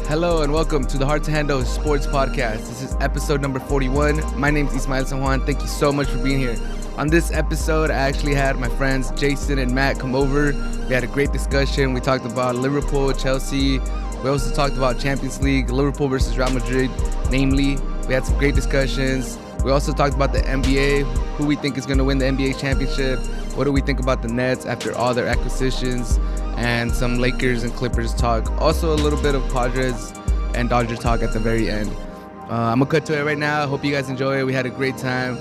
Hello and welcome to the Hard to Handle Sports Podcast. This is episode number 41. My name is Ismael San Juan. Thank you so much for being here. On this episode, I actually had my friends Jason and Matt come over. We had a great discussion. We talked about Liverpool, Chelsea. We also talked about Champions League, Liverpool versus Real Madrid, namely. We had some great discussions. We also talked about the NBA, who we think is going to win the NBA championship. What do we think about the Nets after all their acquisitions? And some Lakers and Clippers talk. Also a little bit of Padres and Dodger talk at the very end. I'm going to cut to it right now. Hope you guys enjoy it. We had a great time.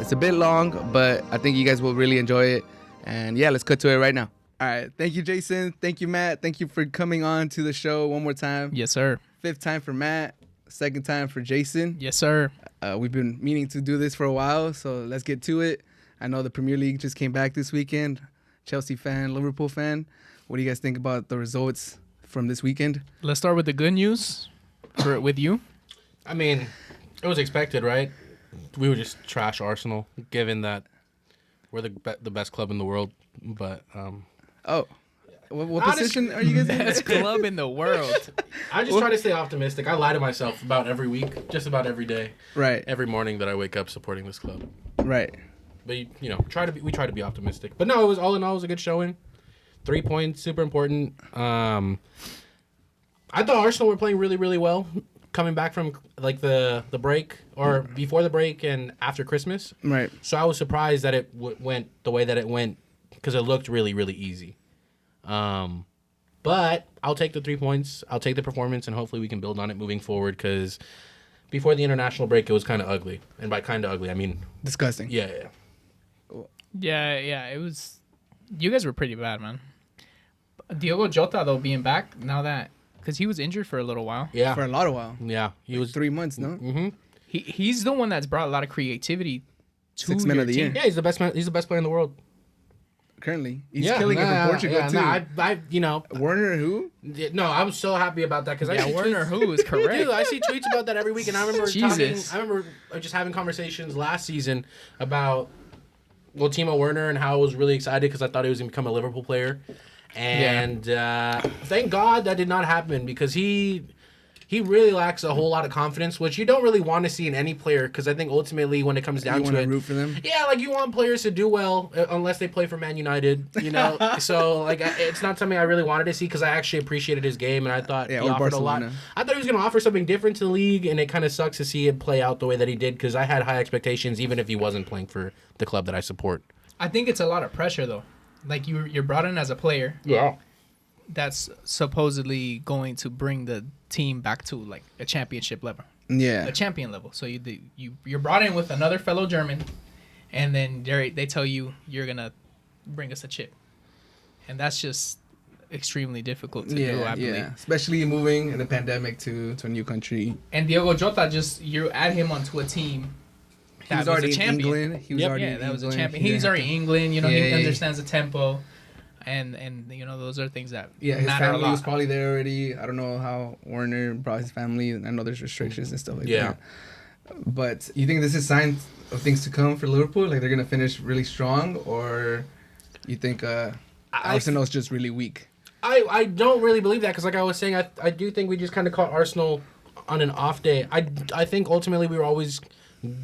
It's a bit long, but I think you guys will really enjoy it. And yeah, let's cut to it right now. All right. Thank you, Jason. Thank you, Matt. Thank you for coming on to the show one more time. Yes, sir. Fifth time for Matt. Second time for Jason. Yes, sir. We've been meaning to do this for a while, so let's get to it. I know the Premier League just came back this weekend. Chelsea fan, Liverpool fan. What do you guys think about the results from this weekend? Let's start with the good news with you. I mean, it was expected, right? We would just trash Arsenal, given that we're the best club in the world. But what position are you guys in? Best club in the world. I just try to stay optimistic. I lie to myself about every week, just about every day, Right, every morning that I wake up supporting this club. right. But we try to be optimistic. But no, it was all in all, it was a good showing. 3 points, super important. I thought Arsenal were playing really, really well, coming back from like the break or before the break and after Christmas. Right. So I was surprised that it went the way that it went because it looked really, really easy. But I'll take the 3 points. I'll take the performance, and hopefully we can build on it moving forward because before the international break, it was kind of ugly. And by kind of ugly, I mean... Disgusting. Yeah. Yeah, it was... You guys were pretty bad, man. Diogo Jota, though, being back now that... Because he was injured for a little while. Yeah. For a lot of while. Yeah. He was 3 months, no? Mm-hmm. He's the one that's brought a lot of creativity to Six men your of the team. year. Yeah, he's the best man. He's the best player in the world. Currently. He's killing it for Portugal, too. Werner who? No, I was so happy about that because I see Werner tweets, who is correct. Dude, I see tweets about that every week, and I remember Jesus. I remember just having conversations last season about Timo Werner and how I was really excited because I thought he was going to become a Liverpool player. And thank God that did not happen because he really lacks a whole lot of confidence, which you don't really want to see in any player because I think ultimately when it comes down You want to to it, root for them? yeah, like you want players to do well unless they play for Man United, So like it's not something I really wanted to see because I actually appreciated his game and I thought he offered a lot. I thought he was going to offer something different to the league, and it kind of sucks to see him play out the way that he did because I had high expectations even if he wasn't playing for the club that I support. I think it's a lot of pressure, though. Like, you're brought in as a player. Yeah. That's supposedly going to bring the team back to, like, a championship level. Yeah. A champion level. So you're brought in with another fellow German, and then they tell you you're going to bring us a chip. And that's just extremely difficult to do, I believe. Yeah, especially moving in a pandemic to a new country. And Diogo Jota, you add him onto a team He was already in England. He was already in that was a England. champion. He was already in England. He Yeah. understands the tempo, and those are things that Yeah, his matter a family lot. was probably there already. I don't know how Werner brought his family. I know there's restrictions and stuff like that. But you think this is signs of things to come for Liverpool? Like they're gonna finish really strong, or you think Arsenal's just really weak? I don't really believe that because like I was saying, I do think we just kind of caught Arsenal on an off day. I think ultimately we were always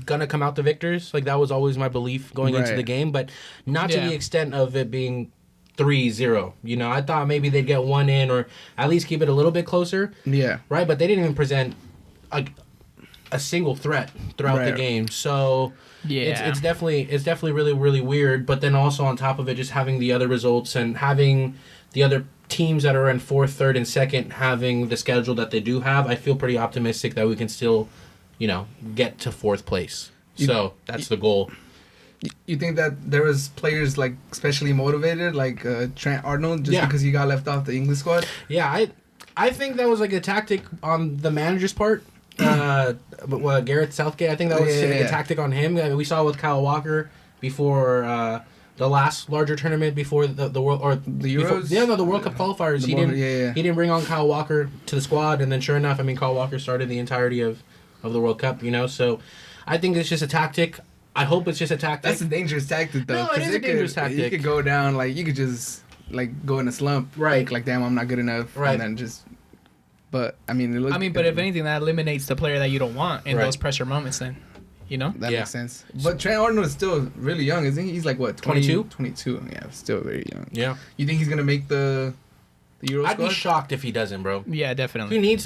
gonna come out the victors. Like that was always my belief going into the game, but not to the extent of it being 3-0. I thought maybe they'd get one in or at least keep it a little bit closer. Yeah. Right, but they didn't even present a single threat throughout the game. So it's definitely really, really weird. But then also on top of it, just having the other results and having the other teams that are in fourth, third, and second having the schedule that they do have, I feel pretty optimistic that we can still, get to fourth place. So that's the goal. You think that there was players like especially motivated, like Trent Arnold, just because he got left off the English squad? Yeah, I think that was like a tactic on the manager's part. But Gareth Southgate, I think that was a tactic on him. I mean, we saw with Kyle Walker before the last larger tournament before the world or the Euros. The World Cup qualifiers. He didn't bring on Kyle Walker to the squad, and then sure enough, I mean, Kyle Walker started the entirety of the World Cup. So I think it's just a tactic. I hope it's just a tactic. That's a dangerous tactic, though. No, it is a dangerous tactic. You could go down, like, you could just, like, go in a slump. Right. Like, damn, I'm not good enough. Right. And then just But I mean, but if anything, that eliminates the player that you don't want in those pressure moments. Then, that makes sense. But Trent Arnold is still really young, isn't he? He's like what, 22? 22. Yeah, still very young. Yeah. You think he's gonna make the Euro squad? I'd be shocked if he doesn't, bro. Yeah, definitely. He needs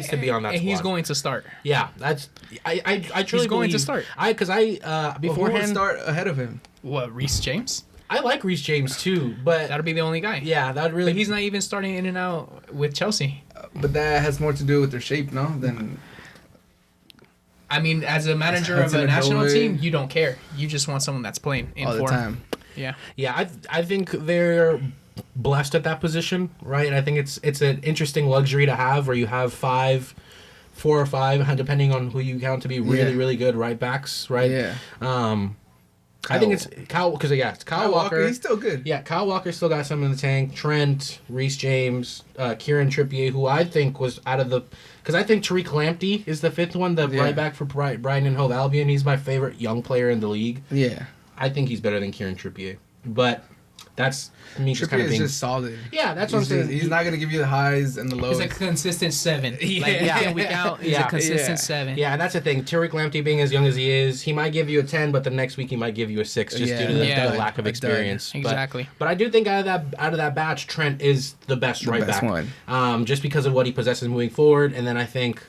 to be on that. And squad. He's going to start. Yeah, that's. I truly he's going to start. Beforehand, who would start ahead of him? What, Reece James? I like Reece James too, but that'll be the only guy. Yeah, that really. But he's not even starting in and out with Chelsea. But that has more to do with their shape, no? Than. I mean, as a manager of a national team, you don't care. You just want someone that's playing in all form. The time. Yeah. Yeah, I think they're blessed at that position, right? I think it's an interesting luxury to have, where you have 4 or 5, depending on who you count to be really good right backs, right? Yeah. I think it's Kyle, because it's Kyle Walker. He's still good. Yeah, Kyle Walker still got some in the tank. Trent, Reece James, Kieran Trippier, who I think was out of the, because I think Tariq Lamptey is the 5th one, the right back for Brighton and Hove Albion. He's my favorite young player in the league. Yeah, I think he's better than Kieran Trippier, but that's me just kind of being just solid. Yeah, that's what I'm saying. He's not gonna give you the highs and the lows. He's a consistent 7. Yeah, week out. He's a consistent 7. Yeah, and that's the thing. Tariq Lamptey, being as young as he is, he might give you a 10, but the next week he might give you a 6 just due to the lack of experience. Exactly. But I do think out of that batch, Trent is the best right back. One. Just because of what he possesses moving forward, and then I think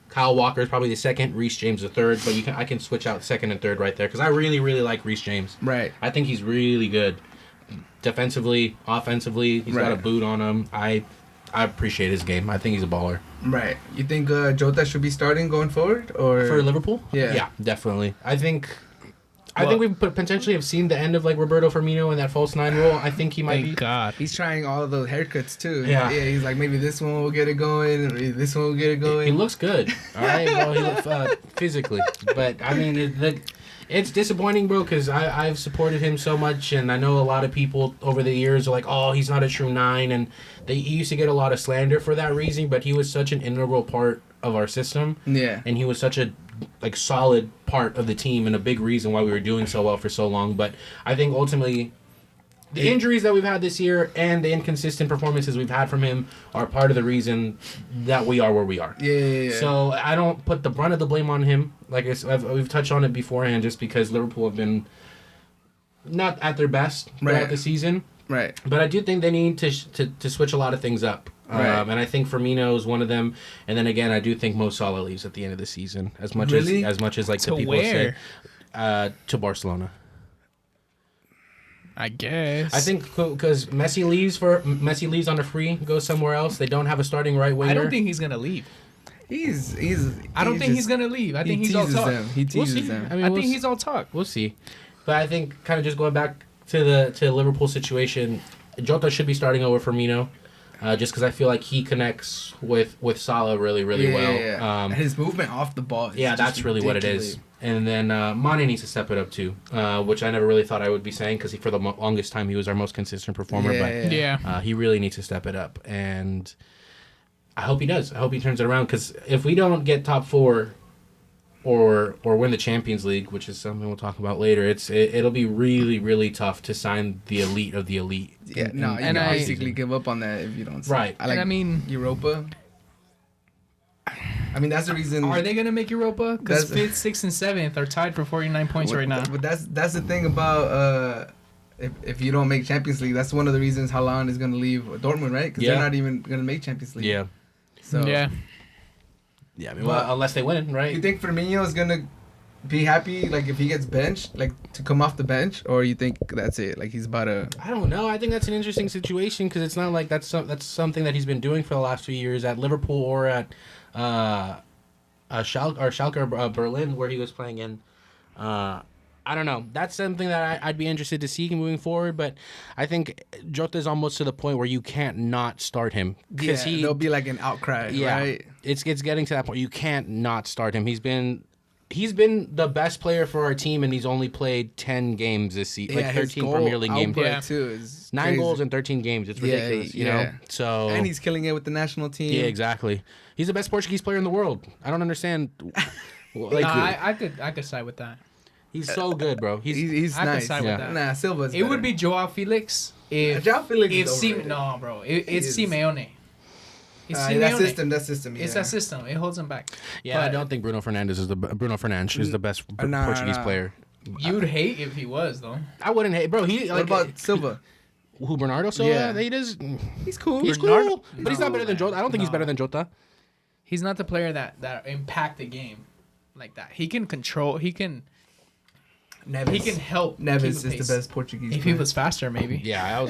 Kyle Walker is probably the 2nd, Reece James the 3rd, but I can switch out 2nd and 3rd right there because I really like Reece James. Right. I think he's really good. Defensively, offensively, he's got a boot on him. I appreciate his game. I think he's a baller. Right. You think Jota should be starting going forward, or for Liverpool? Yeah, definitely. I think we potentially have seen the end of like Roberto Firmino in that false 9 role. I think he might be. God, he's trying all of those haircuts too. Yeah, he's like, maybe this one will get it going, maybe this one will get it going. He looks good. All right, well, he looks physically, but I mean, it's disappointing, bro, because I've supported him so much, and I know a lot of people over the years are like, oh, he's not a true 9, and he used to get a lot of slander for that reason, but he was such an integral part of our system. Yeah. And he was such a solid part of the team and a big reason why we were doing so well for so long. But I think ultimately the injuries that we've had this year and the inconsistent performances we've had from him are part of the reason that we are where we are. Yeah. So I don't put the brunt of the blame on him. Like we've touched on it beforehand, just because Liverpool have been not at their best throughout the season. Right. But I do think they need to switch a lot of things up. Right. And I think Firmino is one of them. And then again, I do think Mo Salah leaves at the end of the season. As much as like the people say, to Barcelona. I guess. I think because Messi leaves on a free, goes somewhere else. They don't have a starting right winger. I don't think he's gonna leave. I don't think he's gonna leave. I think he's all talk. He teases them. I think he's all talk. We'll see. But I think kind of just going back to the Liverpool situation, Jota should be starting over Firmino. Just because I feel like he connects with Salah really well. Yeah. His movement off the ball. That's really what it is. And then Mane needs to step it up too, which I never really thought I would be saying because for the longest time he was our most consistent performer. He really needs to step it up, and I hope he does. I hope he turns it around, because if we don't get top 4 or win the Champions League, which is something we'll talk about later, it'll be really tough to sign the elite of the elite. Yeah, you can basically give up on that if you don't. Right. I mean, Europa. I mean, that's the reason. Are they gonna make Europa? Because 5th, 6th, and 7th are tied for 49 points right now. But that's the thing about if you don't make Champions League, that's one of the reasons Haaland is gonna leave Dortmund, right? Because they're not even gonna make Champions League. Yeah. So yeah. I mean, unless they win, right? You think Firmino is gonna be happy, like if he gets benched, like to come off the bench, or you think that's it? Like he's about to. I don't know. I think that's an interesting situation because it's not like that's something that he's been doing for the last few years at Liverpool or at Schalke Berlin, where he was playing in. I don't know. That's something that I'd be interested to see moving forward, but I think Jota's almost to the point where you can't not start him. Yeah, there'll be like an outcry, right? It's getting to that point. You can't not start him. He's been the best player for our team, and he's only played 10 games this season, like 13 Premier League games. Too is 9 goals in 13 games. It's ridiculous, you know? So, and he's killing it with the national team. Yeah, exactly. He's the best Portuguese player in the world. I don't understand. I could side with that. He's so good, bro. He's I nice. could side with that. Nah, Silva's It would be Joao Felix if Joao Felix is it's Simeone. It's that system. Yeah. It's that system. It holds him back. Yeah, I don't think Bruno Fernandes is the best Portuguese player. You'd hate if he was though. I wouldn't hate, bro. What about Silva? Who, Bernardo Silva? Yeah. He's cool. He's Bernardo? cool, but he's not better than Jota. I don't think he's better than Jota. He's not the player that impact the game like that. He can control. He can help. Neves is the best Portuguese. If he was faster, maybe. Yeah, I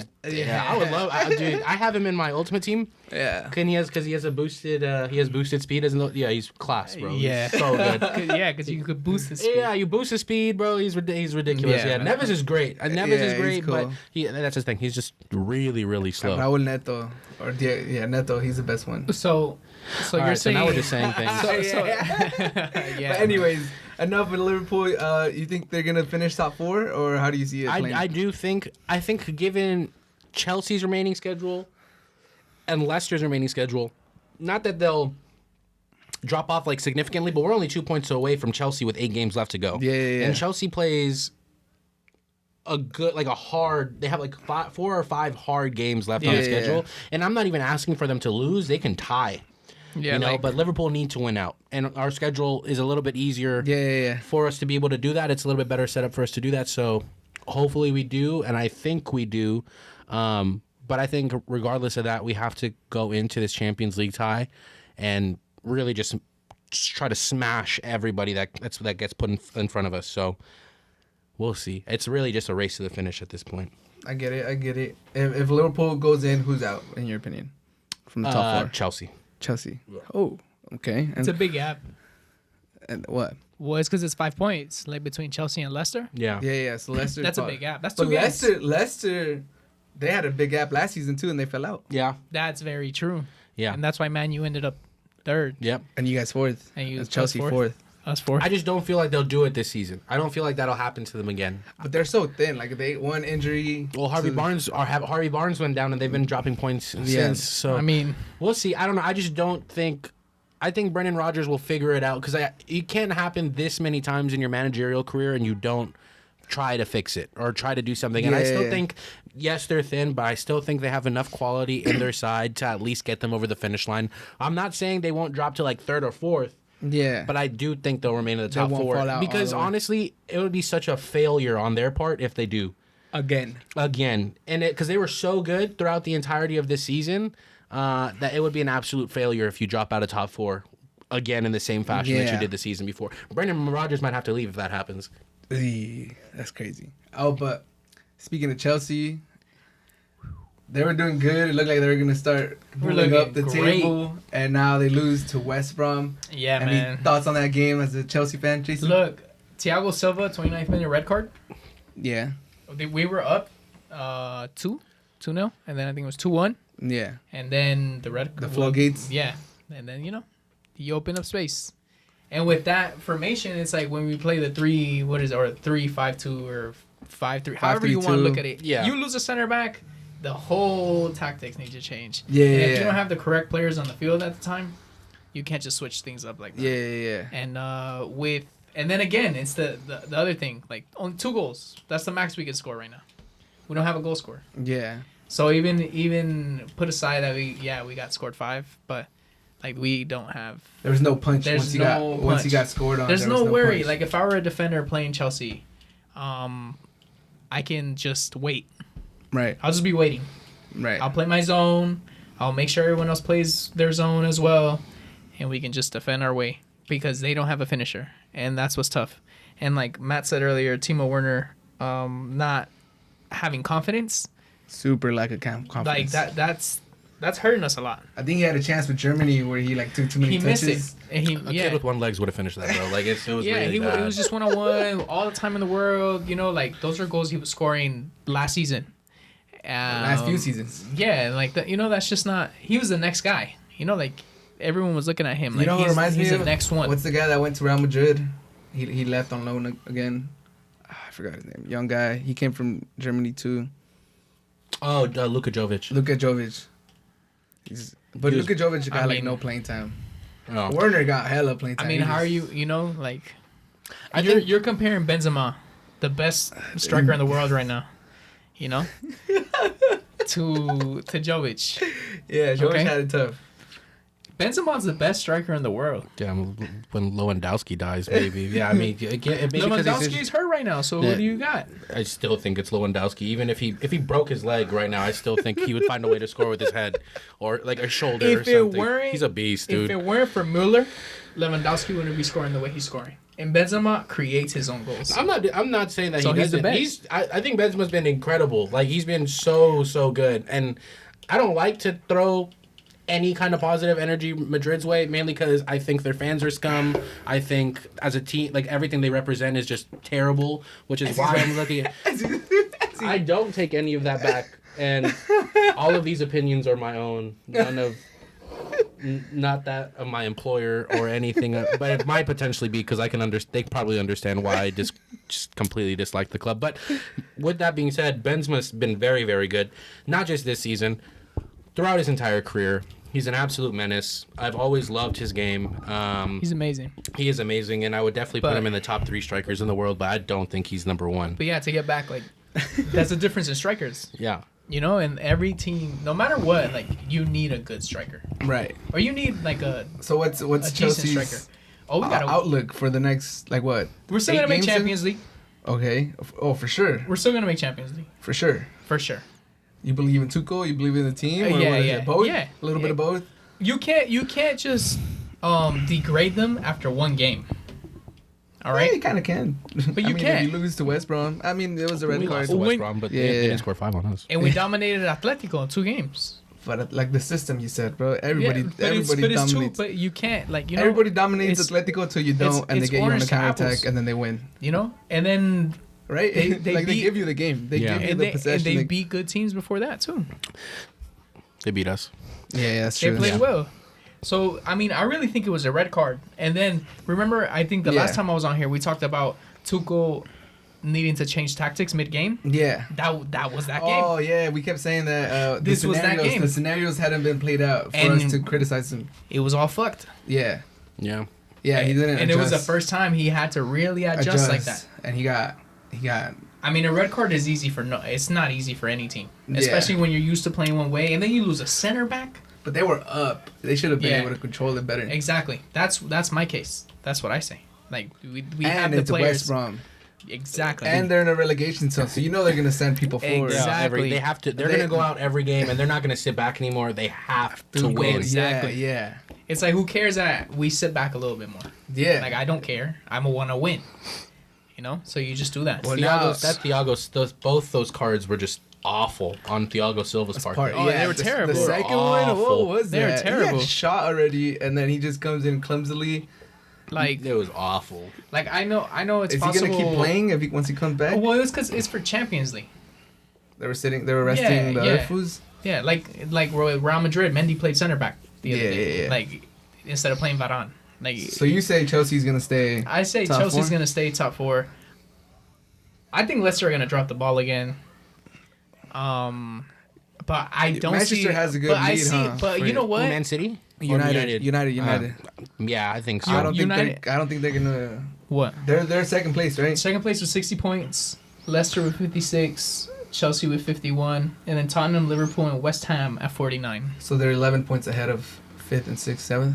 would love. Dude, I have him in my ultimate team. Yeah. Because he has a boosted. He has boosted speed. He's class, bro. Yeah. He's so good. Yeah, because you could boost his speed. Yeah, you boost his speed, bro. He's ridiculous. Yeah, Neves is great. Neves is great, cool. but that's his thing. He's just really, really slow. Raul Neto, Neto. He's the best one. So you're saying. So now we're just saying things. Yeah. But anyways, enough with Liverpool. You think they're gonna finish top 4, or how do you see it playing? I think given Chelsea's remaining schedule and Leicester's remaining schedule, not that they'll drop off like significantly, but we're only 2 points away from Chelsea with 8 games left to go. Yeah. And Chelsea plays they have like 4 or 5 hard games left on the schedule. Yeah. And I'm not even asking for them to lose. They can tie. Yeah, but Liverpool need to win out. And our schedule is a little bit easier for us to be able to do that. It's a little bit better set up for us to do that. So hopefully we do, and I think we do. But I think regardless of that, we have to go into this Champions League tie and really just try to smash everybody that gets put in front of us. So we'll see. It's really just a race to the finish at this point. I get it. If Liverpool goes in, who's out, in your opinion, from the top 4? Chelsea. Yeah. Oh, okay. It's a big gap. And what? Well, it's because it's 5 points, like between Chelsea and Leicester. Yeah. So Leicester. That's a big gap. That's 2 games. Leicester, they had a big gap last season too, and they fell out. Yeah. That's very true. Yeah. And that's why Man U ended up 3rd. Yep. And you guys 4th. And Chelsea 4th. Us 4th. I just don't feel like they'll do it this season. I don't feel like that'll happen to them again. But they're so thin. Like they one injury. Well, Harvey Barnes went down, and they've been dropping points since. So I mean, we'll see. I don't know. I just don't think. I think Brendan Rodgers will figure it out because it can't happen this many times in your managerial career and you don't try to fix it or try to do something. And I still think, yes, they're thin, but I still think they have enough quality in their side to at least get them over the finish line. I'm not saying they won't drop to like 3rd or 4th. Yeah. But I do think they'll remain in the top 4 because honestly, it would be such a failure on their part if they do. Again. And because they were so good throughout the entirety of this season that it would be an absolute failure if you drop out of top 4 again in the same fashion that you did the season before. Brendan Rodgers might have to leave if that happens. That's crazy. Oh, but speaking of Chelsea, they were doing good. It looked like they were going to start moving up the table, and now they lose to West Brom. Yeah, man. Any thoughts on that game as a Chelsea fan, Jason? Look, Thiago Silva, 29th minute red card. Yeah. We were up 2-0, and then I think it was 2-1. Yeah. And then the floodgates. Yeah. And then, you open up space. And with that formation, it's like when we play the 3-5-2 or 5-3, however you want to look at it. Yeah. You lose a center back, the whole tactics need to change. Yeah. And if you don't have the correct players on the field at the time, you can't just switch things up like that. Yeah. And then again, it's the other thing, like only 2 goals. That's the max we can score right now. We don't have a goal scorer. Yeah. So even put aside that we got scored 5, but like we don't have. There was no punch once he got scored on. There's no worry. Punch. Like if I were a defender playing Chelsea, I can just wait. Right. I'll just be waiting. Right. I'll play my zone. I'll make sure everyone else plays their zone as well, and we can just defend our way because they don't have a finisher, and that's what's tough. And like Matt said earlier, Timo Werner, not having confidence. Super lack of confidence. Like that's hurting us a lot. I think he had a chance with Germany where he like took too many touches. He missed it. And a kid with 1 leg would have finished that, bro. Like it was really bad. It was just 1-on-1 all the time in the world. Like those are goals he was scoring last season. Last few seasons. Yeah, like that's just not. He was the next guy. Like everyone was looking at him. Like what reminds me he's of? The next one. What's the guy that went to Real Madrid? He left on loan again. I forgot his name. Young guy. He came from Germany too. Oh, Luka Jovic. Luka Jovic got like no playing time. Oh. Werner got hella playing time. I mean, how are you? Like, you're comparing Benzema, the best striker in the world right now, to Jovic. Yeah, Jovic had it tough. Benzema's the best striker in the world. Yeah, when Lewandowski dies, maybe. Yeah, I mean, Lewandowski's hurt right now, so who do you got? I still think it's Lewandowski. Even if he broke his leg right now, I still think he would find a way to score with his head or like a shoulder or something. He's a beast, dude. If it weren't for Müller, Lewandowski wouldn't be scoring the way he's scoring. And Benzema creates his own goals. I'm not saying that so he doesn't. He's the best. I think Benzema's been incredible. Like, he's been so good. And I don't like to throw any kind of positive energy Madrid's way, mainly because I think their fans are scum. I think as a team, like, everything they represent is just terrible, which is why I'm looking at... I don't take any of that back, and all of these opinions are my own. Not that of my employer or anything, but it might potentially be because they probably understand why I just completely dislike the club. But with that being said, Benzema's been very, very good, not just this season, throughout his entire career. He's an absolute menace. I've always loved his game. He's amazing. He is amazing, and I would definitely put him in the top 3 strikers in the world, but I don't think he's number 1. But yeah, to get back, like, that's the difference in strikers. Yeah. You know, and every team, no matter what, like, you need a good striker. Right. Or you need, like, So what's Chelsea's striker. Oh, we got outlook for the next, like, what? We're still going to make Champions League. Okay. Oh, for sure. We're still going to make Champions League. For sure. For sure. You believe in Tuchel? You believe in the team? Or yeah, what is yeah. it? Both? Yeah. A little bit of both? You can't just degrade them after one game. All right? Yeah, you kind of can. But you can't. If you lose to West Brom, I mean, it was a red card. Lost to West Brom, but they didn't score 5 on us. And we dominated Atletico in 2 games. But like the system you said, bro, everybody it's dominates. true, but you can't, like, you know. Everybody dominates Atletico until you don't, and they get you on a counterattack, and then they win. You know? And then... Right? They give you the game. They give you the possession. And they beat good teams before that, too. They beat us. Yeah, that's true. They played well. So, I mean, I really think it was a red card. And then, remember, I think the last time I was on here, we talked about Tuchel needing to change tactics mid-game. Yeah. That was that game. Oh, yeah. We kept saying that this was that game. The scenarios hadn't been played out for us to criticize him. It was all fucked. Yeah. Yeah. Yeah, he didn't And adjust. it was the first time he had to really adjust like that. And he got... I mean, a red card is easy for it's not easy for any team, especially when you're used to playing one way, and then you lose a center back. But they were up. They should have been able to control it better. Exactly. That's my case. That's what I say. Like we have the it's players. West Brom. Exactly. And they're in a relegation zone, so you know they're gonna send people forward. Exactly. They have to. They're gonna go out every game, and they're not gonna sit back anymore. They have to win. Exactly. Yeah. It's like, who cares that we sit back a little bit more? Yeah. Like, I don't care. I'm a want to win. You know, so you just do that. Well, both those cards were just awful on Thiago Silva's part. They were terrible. The second one, what was that? They were terrible. He had shot already, and then he just comes in clumsily. Like, it was awful. Like, I know it's possible. possible. Is he gonna keep playing once he comes back? Well, it's because it's for Champions League. They were resting the other fools. Yeah, like Real Madrid, Mendy played center back the other day. Yeah. Like, instead of playing Varane. Like, so you say Chelsea's gonna stay? I say Chelsea's gonna stay top 4. I think Leicester are gonna drop the ball again. But I don't Manchester see. Manchester has a good lead, But you know what? Man City. United. Yeah, I think so. I don't think they're gonna. What? They're second place, right? Second place with 60 points. Leicester with 56. Chelsea with 51, and then Tottenham, Liverpool, and West Ham at 49. So they're 11 points ahead of 5th and 6th, 7th.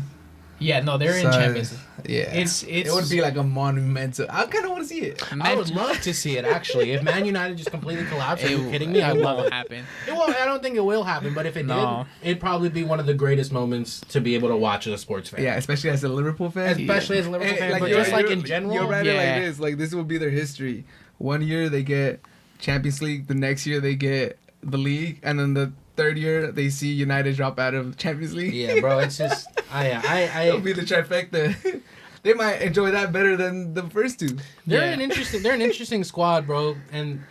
Yeah, no, they're in Champions League. Yeah, it would be like a monumental. I kind of want to see it. I would love to see it actually. If Man United just completely collapsed, are you kidding me? I would love it. Happen. It won't. I don't think it will happen. But if it did, it'd probably be one of the greatest moments to be able to watch as a sports fan. Yeah, especially as a Liverpool fan. Especially as a Liverpool fan, but just like in general. You're right. Like this. Like this will be their history. One year they get Champions League, the next year they get the league, and then the third year they see United drop out of Champions League. Yeah, bro, it's just it'll be the trifecta. They might enjoy that better than the first two. They're an interesting squad, bro, and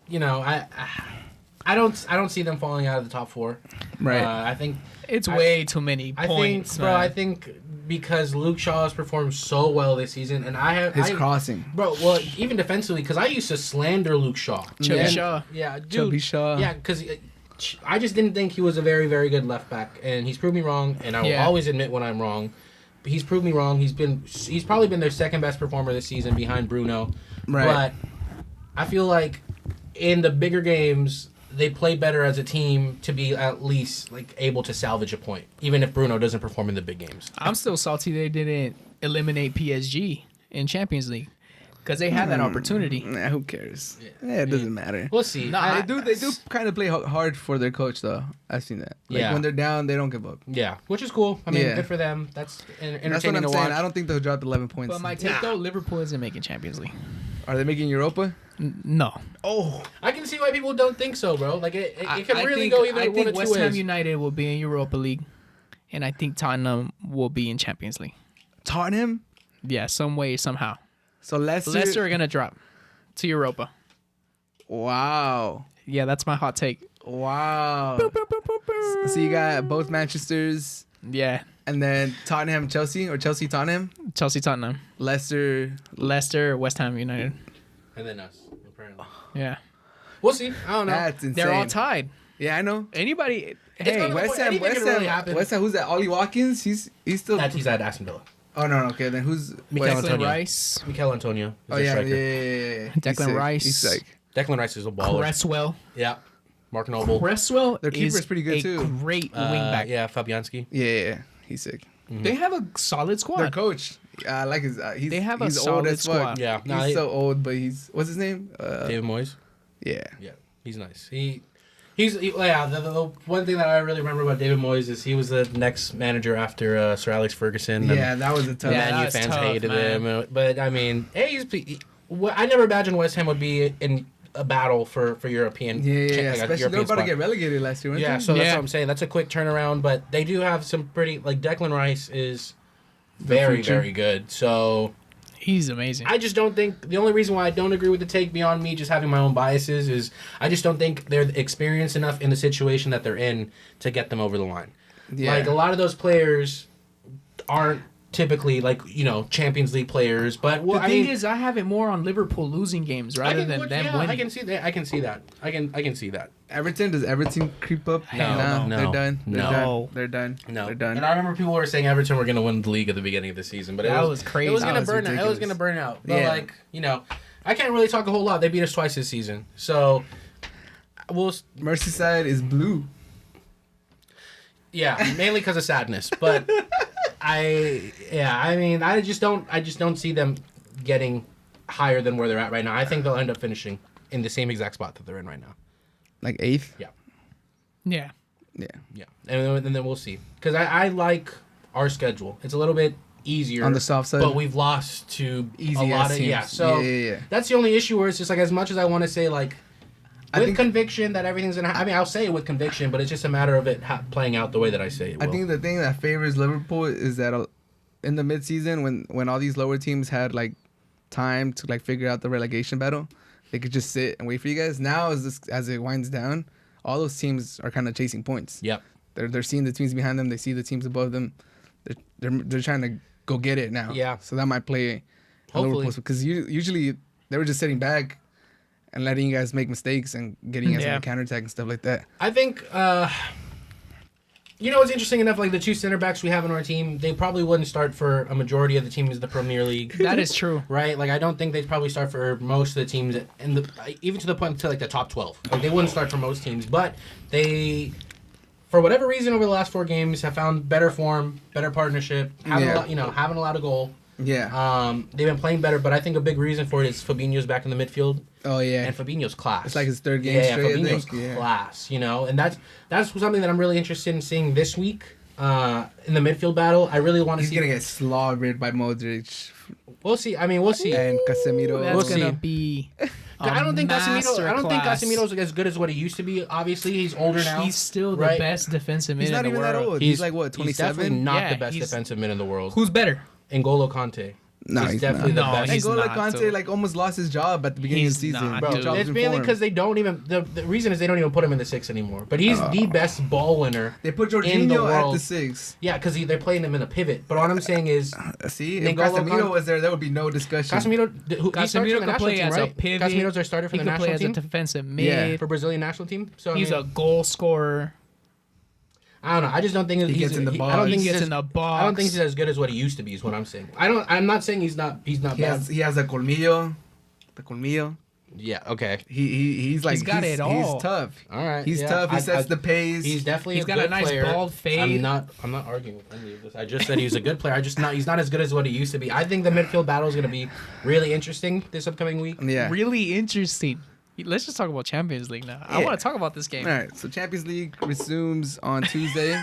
you know I don't see them falling out of the top 4. Right. I think it's way too many points, I think because Luke Shaw has performed so well this season, and his crossing, bro. Well, even defensively, because I used to slander Luke Shaw. Chubby Shaw. Yeah, dude. Chubby Shaw. Yeah, because I just didn't think he was a very, very good left back, and he's proved me wrong. And I will always admit when I'm wrong. But he's proved me wrong. He's probably been their second best performer this season behind Bruno. Right. But I feel like in the bigger games, they play better as a team to be at least like able to salvage a point, even if Bruno doesn't perform in the big games. I'm still salty they didn't eliminate PSG in Champions League because they had that opportunity. Nah, who cares? Yeah, it doesn't matter. We'll see. Nah, they do kind of play hard for their coach though. I've seen that. Like when they're down, they don't give up. Yeah, which is cool. I mean, good for them. That's entertaining That's what I'm to saying. watch. I don't think they'll drop 11 points. But my take though, Liverpool isn't making Champions League. Are they making Europa? No. Oh, I can see why people don't think so, bro. Like it can really go either I one think of two West Ham ways. United will be in Europa League, and I think Tottenham will be in Champions League. Tottenham? Yeah, some way, somehow. So Leicester are gonna drop to Europa. Wow. Yeah, that's my hot take. Wow. So you got both Manchesters. Yeah. And then Tottenham, Chelsea, or Chelsea, Tottenham. Chelsea, Tottenham. Leicester, West Ham United. And then us, apparently. Yeah. We'll see. I don't know. That's insane. They're all tied. Yeah, I know. Anybody? gonna Hey, go- West Ham, anything West can really Ham, happen. West Ham. Who's that? Ollie Watkins. He's still. He's at Aston Villa. Oh no, okay. Then who's Mikel West- Antonio. Rice, Mikel Antonio. Is Oh their yeah, striker. yeah. Declan He's sick. Rice. He's sick. Declan Rice is a baller. Cresswell. Yeah. Mark Noble. Cresswell Their keeper's is pretty good, a too. great wingback. Yeah, Fabianski. Yeah. He's sick. They have a solid Their squad. coach, I like his. They have a he's old solid as fuck. squad. Yeah. He's so old, but he's what's his name? David Moyes. Yeah. Yeah, he's nice. The one thing that I really remember about David Moyes is he was the next manager after Sir Alex Ferguson. Yeah, that was a tough. Yeah, Man U that's fans tough, hated man. him. But I mean, I never imagined West Ham would be in a battle for European. Yeah, like a especially they were European about to spot. get relegated last year, weren't Yeah, they? so that's Yeah. what I'm saying. That's a quick turnaround, but they do have some pretty like Declan Rice is very future. very good. So He's amazing. I just don't think the only reason why I don't agree with the take beyond me just having my own biases is I just don't think they're experienced enough in the situation that they're in to get them over the line. Yeah. Like a lot of those players aren't typically like Champions League players, but the thing is, I have it more on Liverpool losing games rather than them winning. I can see that. I can see that. I can see that. Everton, does Everton creep up? No. They're done. They're No. done. They're done. No, They're done. And I remember people were saying Everton were going to win the league at the beginning of the season, but That was crazy. It was going That to was burn out. It was ridiculous. going to burn out. But Yeah. I can't really talk a whole lot. They beat us twice this season, so Merseyside is blue. yeah, mainly because of sadness. But I just don't see them getting higher than where they're at right now. I think they'll end up finishing in the same exact spot that they're in right now. Like eighth. Yeah. Yeah. Yeah. Yeah, and then we'll see. Because I like our schedule. It's a little bit easier On the soft side. but we've lost to Easy a lot ass of teams. yeah. So Yeah. that's the only issue where it's just like as much as I want to say like I with think- conviction that everything's gonna. I mean, I'll say it with conviction, but it's just a matter of it playing out the way that I say it. I will. think the thing that favors Liverpool is that in the midseason, when all these lower teams had like time to like figure out the relegation battle, they could just sit and wait for you guys. Now, as it winds down, all those teams are kind of chasing points. Yep. They're seeing the teams behind them. They see the teams above them. They're trying to go get it now. Yeah. So that might play. Hopefully. Because usually they were just sitting back and letting you guys make mistakes and getting you guys on the counterattack and stuff like that. I think. It's interesting enough. Like the two center backs we have on our team, they probably wouldn't start for a majority of the teams in the Premier League. That is true. Right, like I don't think they'd probably start for most of the teams, even to the point to like the top 12. Like they wouldn't start for most teams, but they, for whatever reason, over the last 4 games, have found better form, better partnership, having allowed a goal. Yeah. They've been playing better, but I think a big reason for it is Fabinho's back in the midfield. Oh yeah. And Fabinho's class. It's like his third game yeah, straight. Fabinho's I think. Yeah. class, and that's something that I'm really interested in seeing this week in the midfield battle. I really want to see. He's gonna get slaughtered by Modric We'll see. I mean, we'll see. and Casemiro. That's We'll gonna see. be. I don't think masterclass. Casemiro's as good as what he used to be. Obviously, he's older now. He's still the right? best defensive mid He's not in the even world. that old. He's like what, He's definitely 27? not Yeah, the best he's- defensive mid in the world. Who's better? N'Golo Kante. No, he's definitely not. the No, best. he's N'Golo not, Kante dude. like almost lost his job at the beginning He's of the season. not, Bro, dude. it's mainly because they don't even. The reason is they don't even put him in the 6 anymore. But he's the best ball winner. They put in the Jorginho at world. the 6. Yeah, because they're playing him in the pivot. But what I'm saying is, See, if N'Golo Casemiro Kante- was there would be no discussion. Casemiro, he starts for Casemiro the can national play team, as a right? pivot. Casemiro's our starter for He the can play national as a team. defensive Yeah. mid. For Brazilian national team. So He's a goal scorer. I don't know. I just don't think He gets in the box. I don't think He he's gets as- in the box. I don't think he's as good as what he used to be. Is what I'm saying. I'm not saying he's not He bad. has the colmillo. The colmillo. Yeah. Okay. He's like He's got it all. He's tough. All right. He's tough. He sets the pace. He's definitely got a nice player. bald fade. I'm not arguing with any of this. I just said he's a good player. He's not as good as what he used to be. I think the midfield battle is going to be really interesting this upcoming week. Yeah. Really interesting. Let's just talk about Champions League now. I want to talk about this game. All right. So Champions League resumes on Tuesday.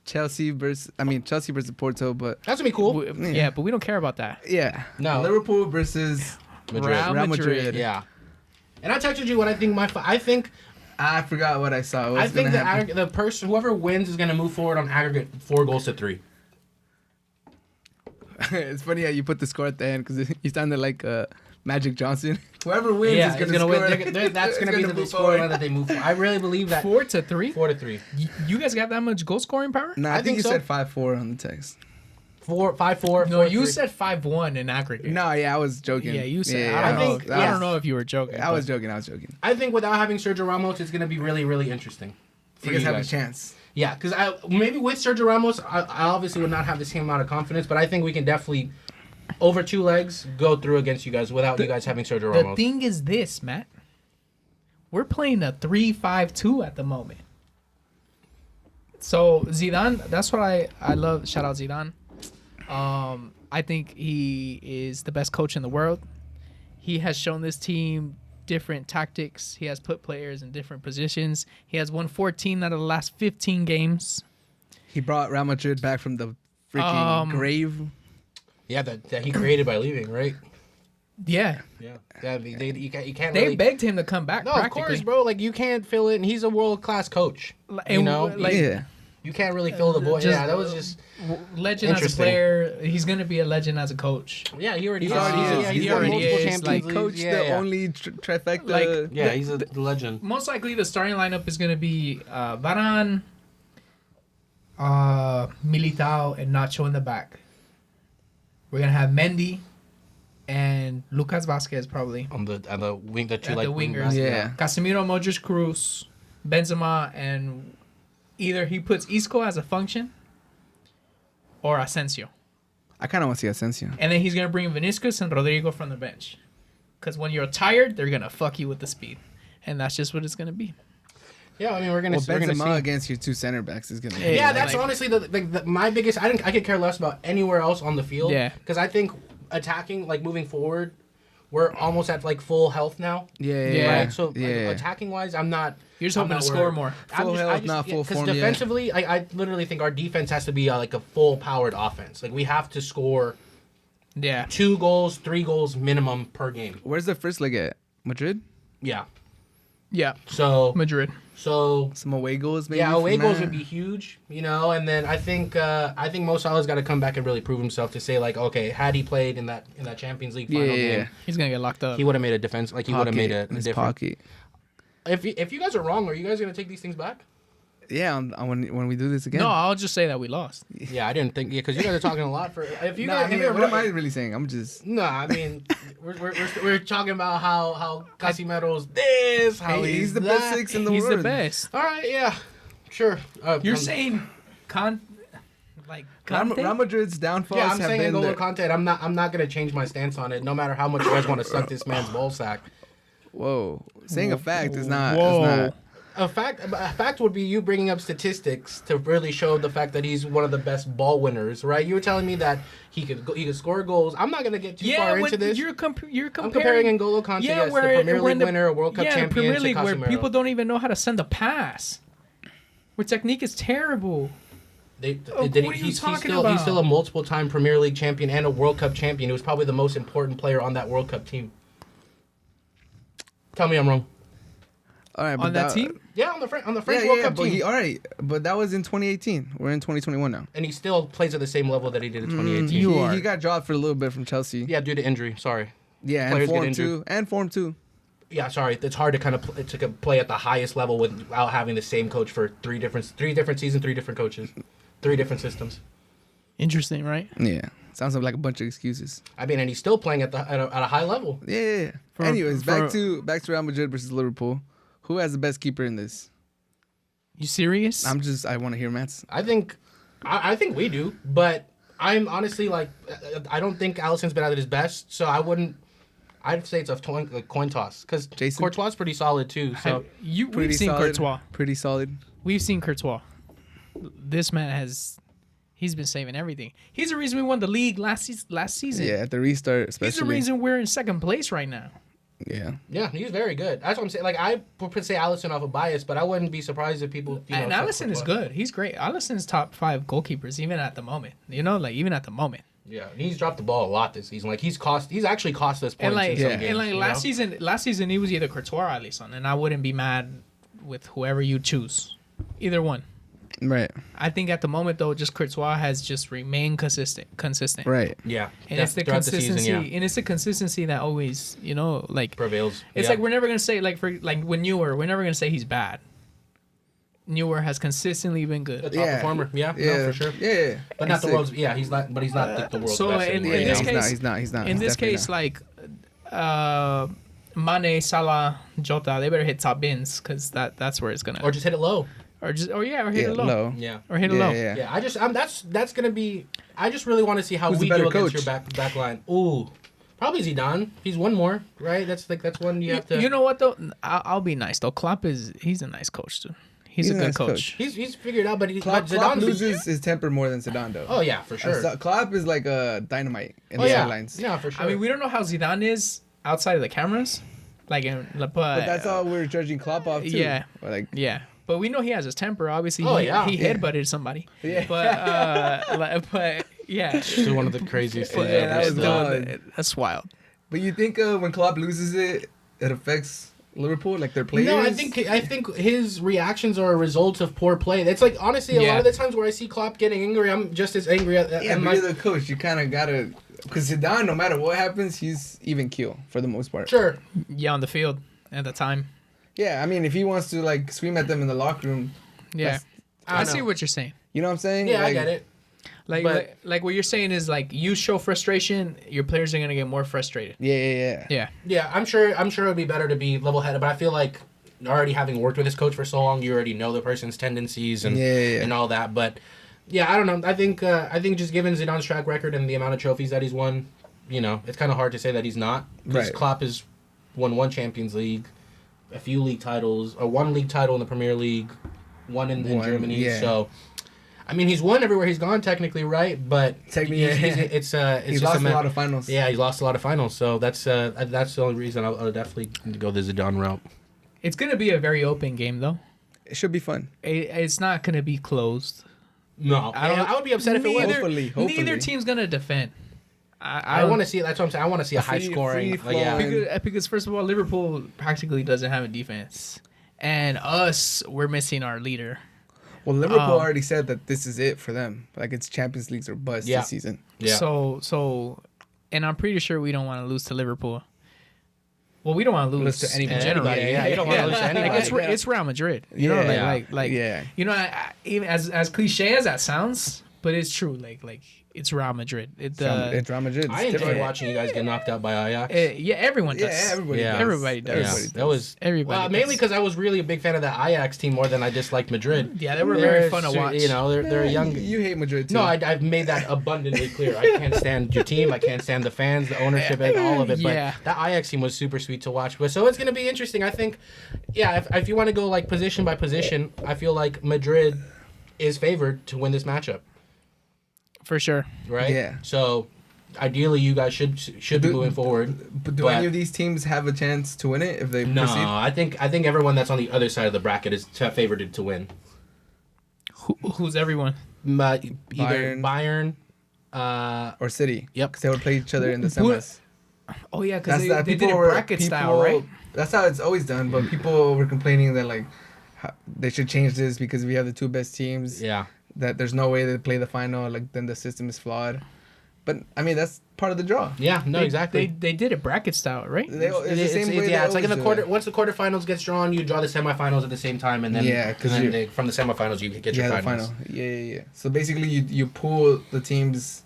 Chelsea versus Porto, but That's gonna be cool. Yeah, but we don't care about that. yeah. No. Liverpool versus Real Madrid. Yeah. And I texted you what I think I forgot what I saw. I think the person whoever wins is gonna move forward on aggregate 4-3. It's funny how you put the score at the end because you sounded like Magic Johnson. Whoever wins is going to win. That's going to be the scoreline that they move forward. I really believe that. 4-3? 4-3. You guys got that much goal scoring power? No, I think you so. said 5-4 on the text. 5-4. No, you said 5-1 in aggregate. No, yeah, I was joking. Yeah, you said. Yeah, I don't know if you were joking. I was joking. I think without having Sergio Ramos, it's going to be really, really interesting. You guys have a chance. Yeah, because maybe with Sergio Ramos, I obviously would not have the same amount of confidence, but I think we can definitely, over 2 legs, go through against you guys without you guys having Sergio Ramos. The thing is this, Matt. We're playing a 3-5-2 at the moment. So Zidane, that's what I love. Shout out Zidane. I think he is the best coach in the world. He has shown this team different tactics. He has put players in different positions. He has won 14 out of the last 15 games. He brought Real Madrid back from the freaking grave. Yeah, that he created by leaving, right? Yeah. Yeah. You can't They really... begged him to come back. No, of course, bro. Like, you can't fill it, and he's a world-class coach. You know? Yeah. You can't really fill the void. Yeah, that was just legend as a player. He's gonna be a legend as a coach. Yeah, he already He is. already won multiple is. Champions Like, Leagues. Coach the only trifecta. He's a legend. Most likely, the starting lineup is gonna be Varane, Militao, and Nacho in the back. We're gonna have Mendy and Lucas Vazquez probably On the wing, the two at like the wing wingers. backs. Yeah. Casemiro, Modric, Cruz, Benzema, and either he puts Isco as a function or Asensio. I kind of want to see Asensio. And then he's going to bring Vinicius and Rodrigo from the bench. Because when you're tired, they're going to fuck you with the speed. And that's just what it's going to be. Yeah, I mean, we're gonna see. Benzema against your 2 center backs is gonna. Yeah, that's honestly my biggest. I could care less about anywhere else on the field. Yeah. Because I think attacking, like moving forward, we're almost at like full health now. Yeah. Right. So like, attacking wise, I'm not. You're just hoping to score more. Full health, not full form. Because defensively, I literally think our defense has to be like a full powered offense. Like we have to score. Yeah. 2 goals, 3 goals minimum per game. Where's the first leg at? Madrid? Yeah. Yeah. So Madrid. So some away goals, maybe. Yeah, away goals would be huge, you know. And then I think Mo Salah's got to come back and really prove himself to say like, okay, had he played in that Champions League final game, he's gonna get locked up. He would have made a defense, like he would have made a different pocket. If you guys are wrong, are you guys gonna take these things back? Yeah, when we do this again. No, I'll just say that we lost. Yeah, I didn't think. Yeah, because you guys are talking a lot for. If you guys, what am I really saying? I'm just. No, I mean, we're talking about how Casemiro's this, how he's the best 6 in the world. He's the best. All right, yeah, sure. You're saying Conte? Real Madrid's downfalls. Yeah, I'm have saying been N'Golo Conte. I'm not gonna change my stance on it, no matter how much you guys want to suck this man's ball sack. Whoa, saying a fact is not. Whoa. Is not. A fact would be you bringing up statistics to really show the fact that he's one of the best ball winners, right? You were telling me that he could score goals. I'm not gonna get too far into this. You're comparing. I'm comparing N'Golo Conte as the Premier League winner, a World Cup champion, Premier League, to where Casemiro. people don't even know how to send a pass, where technique is terrible. He's still a multiple-time Premier League champion and a World Cup champion. He was probably the most important player on that World Cup team. Tell me I'm wrong. All right, on that team? Yeah, on the French World Cup team. All right, but that was in 2018. We're in 2021 now. And he still plays at the same level that he did in 2018. He got dropped for a little bit from Chelsea. Yeah, due to injury. Sorry. Yeah, and form too. Yeah, sorry. It's hard to kind of to play at the highest level without having the same coach for three different seasons, 3 different coaches, 3 different systems. Interesting, right? Yeah. Sounds like a bunch of excuses. I mean, and he's still playing at a high level. Yeah. Anyways, back to Real Madrid versus Liverpool. Who has the best keeper in this? You serious? I want to hear Matt's. I think we do, but I'm honestly like, I don't think Alisson's been at his best, so I wouldn't I'd say it's a coin toss because Courtois is pretty solid too. So we've seen Courtois. Pretty solid. We've seen Courtois. This man he's been saving everything. He's the reason we won the league last season. Yeah, at the restart especially. He's the reason we're in second place right now. Yeah. Yeah, he's very good. That's what I'm saying. Like, I would say Alisson off a bias, but I wouldn't be surprised if people. And Alisson is good. He's great. Alisson's top 5 goalkeepers, even at the moment. Even at the moment. Yeah, he's dropped the ball a lot this season. Like, he's actually cost us points in some games. And like last season he was either Courtois or Alisson, and I wouldn't be mad with whoever you choose, either one. Right. I think at the moment though, just Courtois has just remained consistent. Right. Yeah. And it's the consistency, and it's the consistency that always, prevails. It's like we're never gonna say when Neuer, we're never gonna say he's bad. Neuer has consistently been good. A top performer. Yeah, no, for sure. Yeah. But not the world's. Yeah, he's not. But he's not the world's so best. in this case, he's not. In this case, Mane, Salah, Jota, they better hit top bins because that's where it's gonna. Or just hit it low. Or hit it low. Yeah. Or hit it low. Yeah. That's gonna be. I just really want to see how we do against your back line. Ooh, probably Zidane. He's one more, right? That's one you have to. You know what though? I'll be nice though. Klopp he's a nice coach too. He's a good coach. He's figured out, but Klopp loses his temper more than Zidane though. Oh yeah, for sure. Klopp is like a dynamite in the sidelines. Yeah, for sure. I mean, we don't know how Zidane is outside of the cameras, but that's all we're judging Klopp off too. Yeah, yeah. But we know he has his temper. Obviously, he headbutted somebody. Yeah. But yeah, still one of the craziest things. That's wild. But you think when Klopp loses it affects Liverpool, like their players? No, I think his reactions are a result of poor play. It's like honestly, a lot of the times where I see Klopp getting angry, I'm just as angry. But you're the coach. You kind of gotta, because Zidane, no matter what happens, he's even keel for the most part. Sure. Yeah, on the field at the time. Yeah, I mean, if he wants to like scream at them in the locker room, I see what you're saying. You know what I'm saying? Yeah, I get it. Like what you're saying is like you show frustration, your players are gonna get more frustrated. Yeah. Yeah, I'm sure it would be better to be level-headed, but I feel like already having worked with this coach for so long, you already know the person's tendencies and all that. But yeah, I don't know. I think just given Zidane's track record and the amount of trophies that he's won, it's kind of hard to say that he's not. Because Klopp has won 1 Champions League, a few league titles, or 1 league title in the Premier League, 1 in Germany. Yeah. So, I mean, he's won everywhere he's gone, technically, right? But he's lost a lot of finals. Yeah, he's lost a lot of finals. So that's the only reason I'll definitely go the Zidane route. It's gonna be a very open game, though. It should be fun. It's not gonna be closed. No, I would be upset if it was. Hopefully. Neither team's gonna defend. I want to see. That's what I'm saying. I want to see a high scoring. Because first of all, Liverpool practically doesn't have a defense, and we're missing our leader. Well, Liverpool already said that this is it for them. Like it's Champions Leagues or bust this season. Yeah. So, and I'm pretty sure we don't want to lose to Liverpool. Well, we don't want to lose to anybody. Yeah, you don't want to lose to anybody. Like it's Real Madrid. You know, even as cliche as that sounds, but it's true. Like it's Real Madrid. It's Real Madrid. I enjoyed watching you guys get knocked out by Ajax. Everyone does. Yeah, everybody does. Everybody does. Yeah, that was everybody. Well, mainly because I was really a big fan of the Ajax team more than I disliked Madrid. Yeah, they were very fun to watch. They're young. You hate Madrid too. No, I've made that abundantly clear. I can't stand your team. I can't stand the fans, the ownership, and all of it. But that Ajax team was super sweet to watch. But so it's gonna be interesting. I think, if you want to go like position by position, I feel like Madrid is favored to win this matchup. For sure. Right? Yeah. So, ideally, you guys should be moving forward. But do any of these teams have a chance to win it if they proceed? No, I think everyone that's on the other side of the bracket is favored to win. Who's everyone? Either Bayern or City. Yep. Because they would play each other in the semis. Oh, yeah, because they did it bracket style, right? That's how it's always done, but people were complaining that, like, they should change this because we have the 2 best teams. Yeah. That there's no way they play the final, like then the system is flawed. But I mean that's part of the draw. Yeah, no, exactly. They did it bracket style, right? It's the same way. Yeah, it's like in the quarter. Once the quarterfinals gets drawn, you draw the semifinals at the same time, and then from the semifinals you get your finals. The final. Yeah. So basically, you pull the teams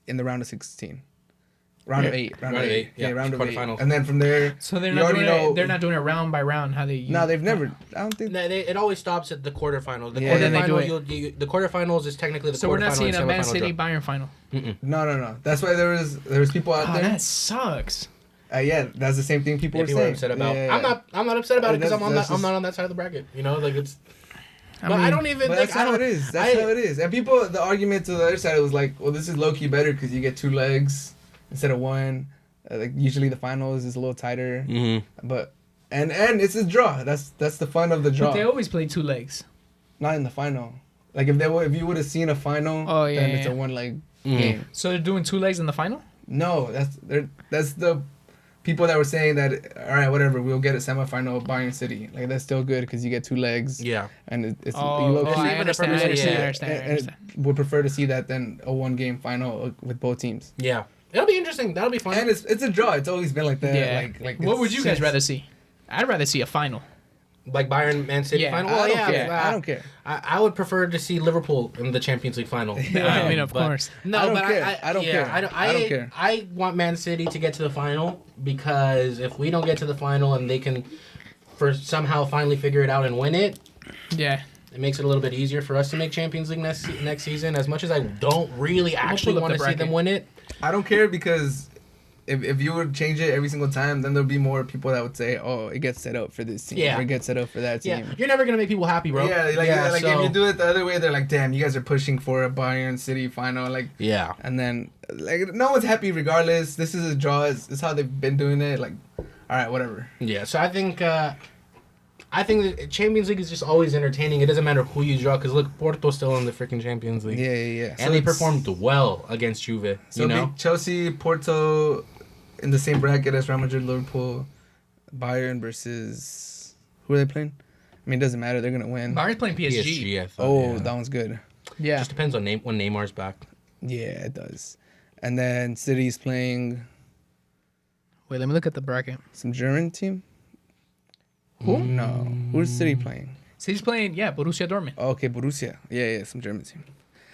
in the round of 16. Round of 8. Round of 8. Yeah, round of 8. And then from there, so they're not doing it round by round. How they? No, they've never. I don't think. It always stops at the quarterfinals. The the quarterfinals is technically the quarterfinals. So we're not seeing a Man City Bayern final. No. That's why there was people out there. That sucks. Yeah, that's the same thing people were saying. Upset about. Yeah. I'm not upset about it because I'm not on that side of the bracket. You know, like it's. I don't even. But like, that's how it is. That's how it is. And people, the argument to the other side was like, well, this is low key better because you get 2 legs instead of 1. Like usually the finals is a little tighter. Mm-hmm. But and it's a draw. That's the fun of the draw. But they always play 2 legs. Not in the final. Like if you would have seen a final, then it's a 1 leg game. So they're doing 2 legs in the final? No, that's the people that were saying that. All right, whatever, we'll get a semifinal of Bayern City. Like that's still good because you get 2 legs. Yeah, and it's I understand. Would prefer to see that than a 1 game final with both teams. Yeah, it'll be interesting. That'll be fun. And it's a draw. It's always been like that. Yeah. Like what would you guys rather see? I'd rather see a final. Like Bayern Man City final? I don't care. I would prefer to see Liverpool in the Champions League final. I mean, of course. No, I don't care. I don't care. I want Man City to get to the final because if we don't get to the final and they can somehow finally figure it out and win it, yeah, it makes it a little bit easier for us to make Champions League next season. As much as I don't really actually want to see them win it. I don't care because if you would change it every single time, then there'll be more people that would say, "Oh, it gets set up for this team. Or it gets set up for that team." Yeah, you're never gonna make people happy, bro. Yeah, if you do it the other way, they're like, "Damn, you guys are pushing for a Bayern City final." Like, yeah, and then like no one's happy regardless. This is a draw. It's how they've been doing it. Like, all right, whatever. Yeah, so I think the Champions League is just always entertaining. It doesn't matter who you draw because look, Porto's still in the freaking Champions League. Yeah. And they performed well against Juve. So you know, Chelsea, Porto. In the same bracket as Real Madrid, Liverpool, Bayern versus who are they playing? I mean, it doesn't matter. They're gonna win. Bayern's playing PSG. I thought, that one's good. Yeah, just depends on when Neymar's back. Yeah, it does. And then City's playing. Wait, let me look at the bracket. Some German team. Who? No, who's City playing? City's playing, Borussia Dortmund. Oh, okay, Borussia. Yeah, some German team.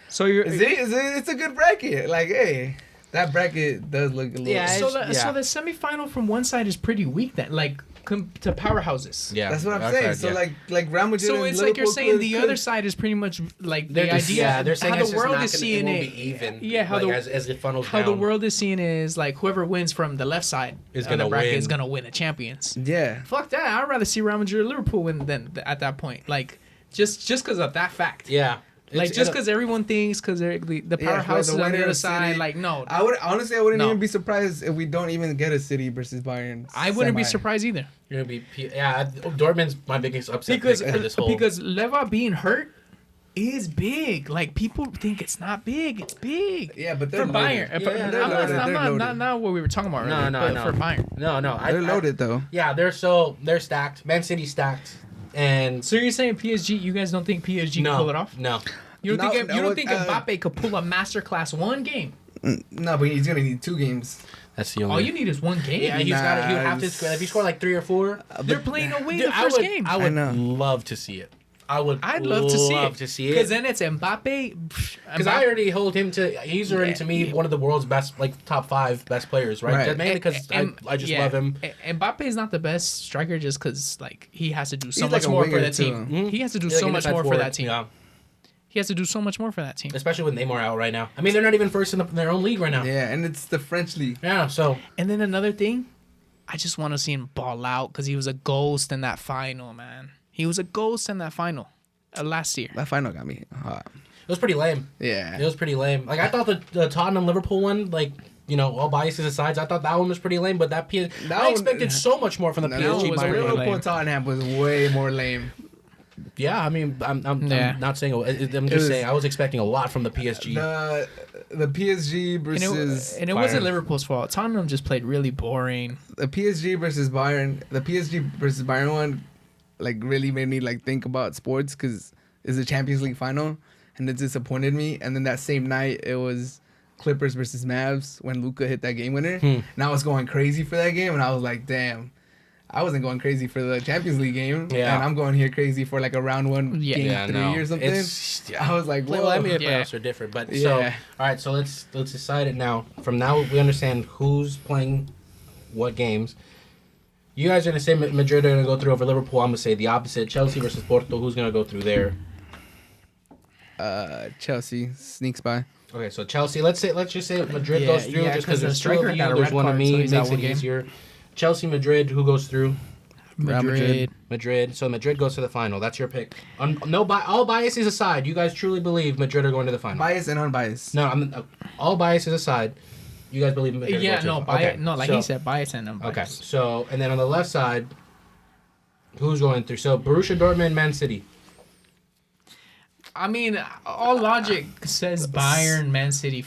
So it's a good bracket. Like, hey. That bracket does look a little... Yeah, so the semifinal from one side is pretty weak then, like, to powerhouses. Yeah. That's what I'm saying. So, like Real Madrid so it's Liverpool like you're saying the other side is pretty much, like, the idea... Yeah, they're saying how the world is seeing it... even. Yeah, how as it funnels how down. the world is seeing is, like, whoever wins from the left side is of the bracket is going to win the champions. Yeah. Fuck that. I'd rather see Real Madrid or Liverpool win than at that point. Like, just because of that fact. Yeah. Like just because everyone thinks because they're the powerhouses on the other side, like no. I wouldn't even be surprised if we don't even get a City versus Bayern. I wouldn't be surprised either. You're gonna be Dortmund's my biggest upset because this whole Leva being hurt is big. Like people think it's not big, it's big. Yeah, but for Bayern, I'm not what we were talking about. No. For Bayern, no, they're loaded though. Yeah, they're stacked. Man City stacked. And so you're saying PSG? You guys don't think PSG can pull it off? No. You don't think Mbappe could pull a masterclass 1 game? No, but he's gonna need 2 games. That's the only. All you need is 1 game. Yeah, he would have to score. If he scored like 3 or 4, they're playing away the first game. I would love to see it. I'd love to see it. Because then it's Mbappe. Because I already hold him to. He's already to me one of the world's best, like top 5 best players, right? Mainly because I just love him. Mbappe is not the best striker just because like he has to do so much more for the team. Mm-hmm. He has to do so much more for that team. Yeah. He has to do so much more for that team. Especially with Neymar out right now. I mean, they're not even first in their own league right now. Yeah, and it's the French league. Yeah, so. And then another thing, I just want to see him ball out because he was a ghost in that final, man. He was a ghost in that final last year. That final got me hot. It was pretty lame. Yeah. It was pretty lame. Like, I thought the Tottenham-Liverpool one, like, you know, all biases aside, I thought that one was pretty lame, but I expected so much more from the PSG. The Liverpool Tottenham was way more lame. Yeah, I mean, I'm not saying. I'm just saying I was expecting a lot from the PSG. The PSG versus and it wasn't Liverpool's fault. Tottenham just played really boring. The PSG versus Bayern. The PSG versus Bayern one, like really made me like think about sports because it's a Champions League final, and it disappointed me. And then that same night it was Clippers versus Mavs when Luka hit that game winner, and I was going crazy for that game, and I was like, damn. I wasn't going crazy for the Champions League game, and I'm going here crazy for like a round 1 game 3 or something. I was like, "Whoa!" NBA playoffs are different, but so all right. So let's decide it now. From now, we understand who's playing what games. You guys are gonna say Madrid are gonna go through over Liverpool. I'm gonna say the opposite. Chelsea versus Porto. Who's gonna go through there? Chelsea sneaks by. Okay, so Chelsea. Let's just say Madrid goes through, just because there's two of you. got a There's red one of card, me. so It he's makes out it one game. easier. Chelsea, Madrid. Who goes through? Madrid. So Madrid goes to the final. That's your pick. All biases aside, you guys truly believe Madrid are going to the final? Bias and unbiased. No, all biases aside, you guys believe Madrid? Yeah, are going no, to the final? he said bias and unbiased. Okay, so and then on the left side, who's going through? So Borussia Dortmund, Man City. I mean, all logic says Bayern, Man City,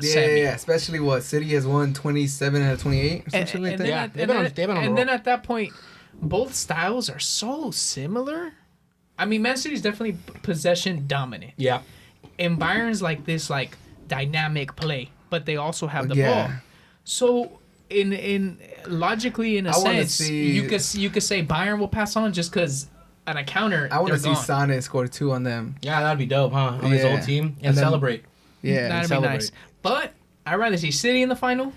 semi. Yeah. Especially City has won 27 out of 28 or something like that. Yeah, they've been on the roll. then at that point, both styles are so similar. I mean, Man City's definitely possession dominant. Yeah. And Bayern's like this dynamic play, but they also have the Yeah. ball. So in logically, in a sense, you could say Bayern will pass on just because on a counter. I want to see gone. Sane score 2 on them. Yeah, that'd be dope, huh? On his Yeah. old team and And then- celebrate. Yeah, That'd be nice. But I'd rather see City in the final,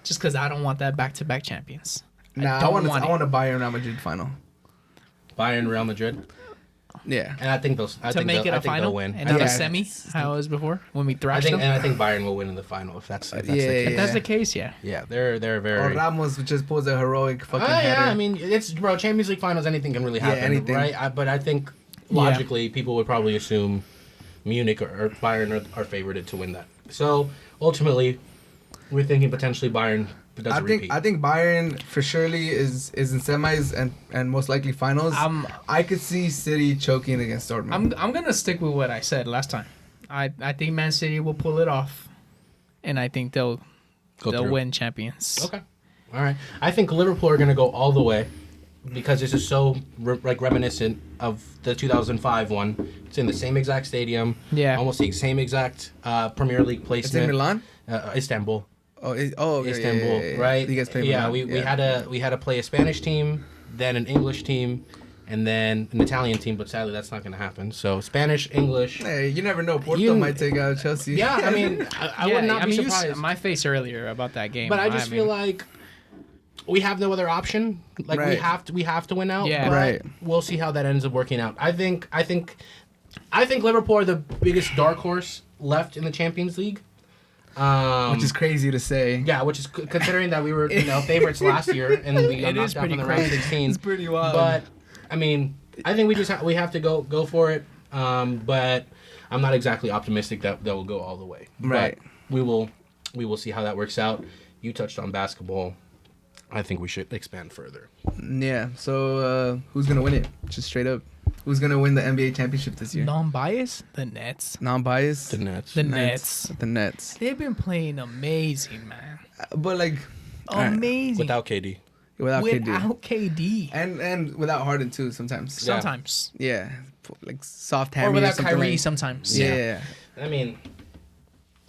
just because I don't want that back-to-back champions. I want a Bayern Real Madrid final. Bayern, Real Madrid. Yeah. And I think to make it a final they'll win. and not Yeah. a semi, how it was before when we I thrashed think them. Bayern will win in the final if that's the Yeah. case. If that's the case, yeah. Yeah, they're very. Or Ramos just pulls a heroic fucking header. Yeah, I mean, it's Champions League finals. Anything can really Yeah, happen, anything. right? But I think logically, people would probably assume Munich or Bayern are favored to win that. So ultimately, we're thinking potentially Bayern does a repeat. I think Bayern for surely is in semis and most likely finals. I could see City choking against Dortmund. I'm gonna stick with what I said last time. I think Man City will pull it off, and I think they'll win champions. Okay, all right. I think Liverpool are going to go all the way because this is so reminiscent of the 2005 one. It's in the same exact stadium. Yeah. Almost the same exact Premier League placement. It's in Milan? Istanbul. Okay, Istanbul, yeah. right? You guys play Yeah, Milan. we had to play a Spanish team, then an English team, and then an Italian team. But sadly, that's not going to happen. So Spanish, English. Hey, you never know. Porto might take out Chelsea. Yeah, I mean, I would not be you surprised. my face earlier about that game. But I just feel like we have no other option. Like Right. we have to win out. Yeah. but Right. We'll see how that ends up working out. I think Liverpool are the biggest dark horse left in the Champions League. Which is crazy to say. Yeah, which is considering that we were favorites last year and we got It knocked is out pretty in the round crazy. 16. It's pretty wild. But I mean, I think we have to go for it. But I'm not exactly optimistic that will go all the way. Right. But we will see how that works out. You touched on basketball. I think we should expand further. Yeah. So who's gonna win it? Just straight up. Who's gonna win the NBA championship this year? non-biased, the Nets. Non-biased. The Nets. The Nets. The Nets. They've been playing amazing, man. But like alright. Amazing. Without KD. without KD. and without Harden too sometimes. Sometimes. Yeah. Like soft hammy Or without something Kyrie like- sometimes. Yeah. I mean,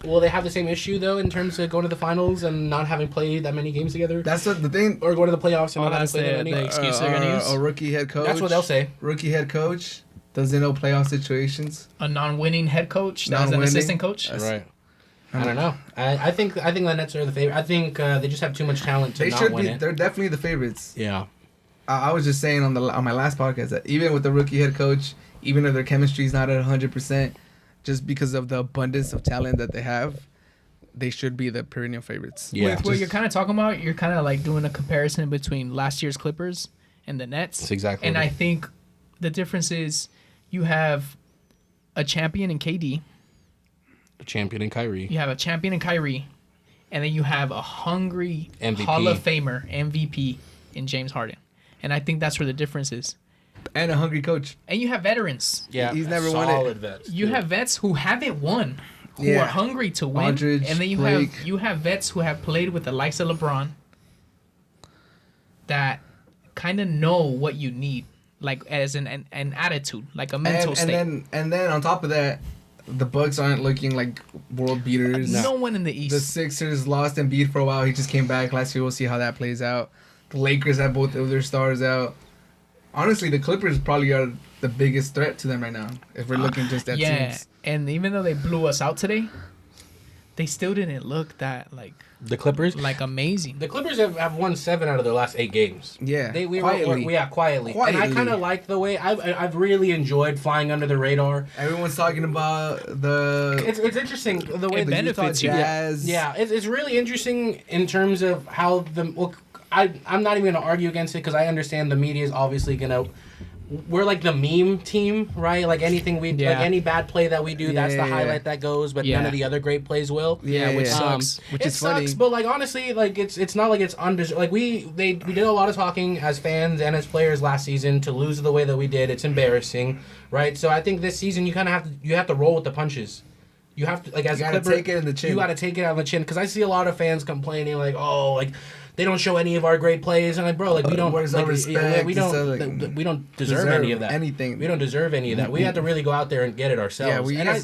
will they have the same issue though in terms of going to the finals and not having played that many games together, That's what the thing. or going to the playoffs and Oh, not having that's played that the many? excuse they're gonna use. A rookie head coach. That's what they'll say. Rookie head coach doesn't know playoff situations. A non-winning head coach. That's an Non-winning. assistant coach. Right. I don't know. I think the Nets are the favorite. I think they just have too much talent to They not should win be. it. They're definitely the favorites. Yeah. I was just saying on my last podcast that even with the rookie head coach, even if their chemistry is not at 100%, just because of the abundance of talent that they have, they should be the perennial favorites. Yeah. With what you're kind of talking about, you're kind of like doing a comparison between last year's Clippers and the Nets. That's exactly And what I it is. think the difference is you have a champion in KD, A champion in Kyrie. you have a champion in Kyrie, and then you have a hungry MVP. Hall of Famer MVP in James Harden. And I think that's where the difference is. And a hungry coach. And you have veterans. Yeah. He's never won it. Solid vets. You too. have vets who haven't won, who Yeah. are hungry to win, Aldridge, and then Blake. you have vets who have played with the likes of LeBron that kind of know what you need, like as an attitude, like a mental state. And then on top of that, the Bucks aren't looking like world beaters. No one in the East. The Sixers lost and beat for a while. He just came back last year. We'll see how that plays out. The Lakers have both of their stars out. Honestly, the Clippers probably are the biggest threat to them right now. If we're looking just at yeah, teams. and even though they blew us out today, they still didn't look that like the Clippers, like amazing. The Clippers have won 7 out of their last 8 games. Yeah, quietly. And I kind of like the way I've really enjoyed flying under the radar. Everyone's talking about the. It's interesting the way it benefits you. Jazz. Yeah, it's really interesting in terms of how the. Well, I'm not even gonna argue against it because I understand the media is obviously gonna. We're like the meme team, right? Like anything like any bad play that we do, that's the highlight that goes, but none of the other great plays will. Which sucks. Which is funny. Sucks, but like honestly, like it's not like it's undeserved. Like we did a lot of talking as fans and as players last season to lose the way that we did. It's embarrassing, right? So I think this season you kind of have to roll with the punches. You have to, like, as a Clipper, take it in the chin. You got to take it on the chin because I see a lot of fans complaining like, oh, like. They don't show any of our great plays, and like, bro, like we don't, where's like, our respect? we don't deserve any of that. Anything. We don't deserve any of that. We have to really go out there and get it ourselves. Yeah,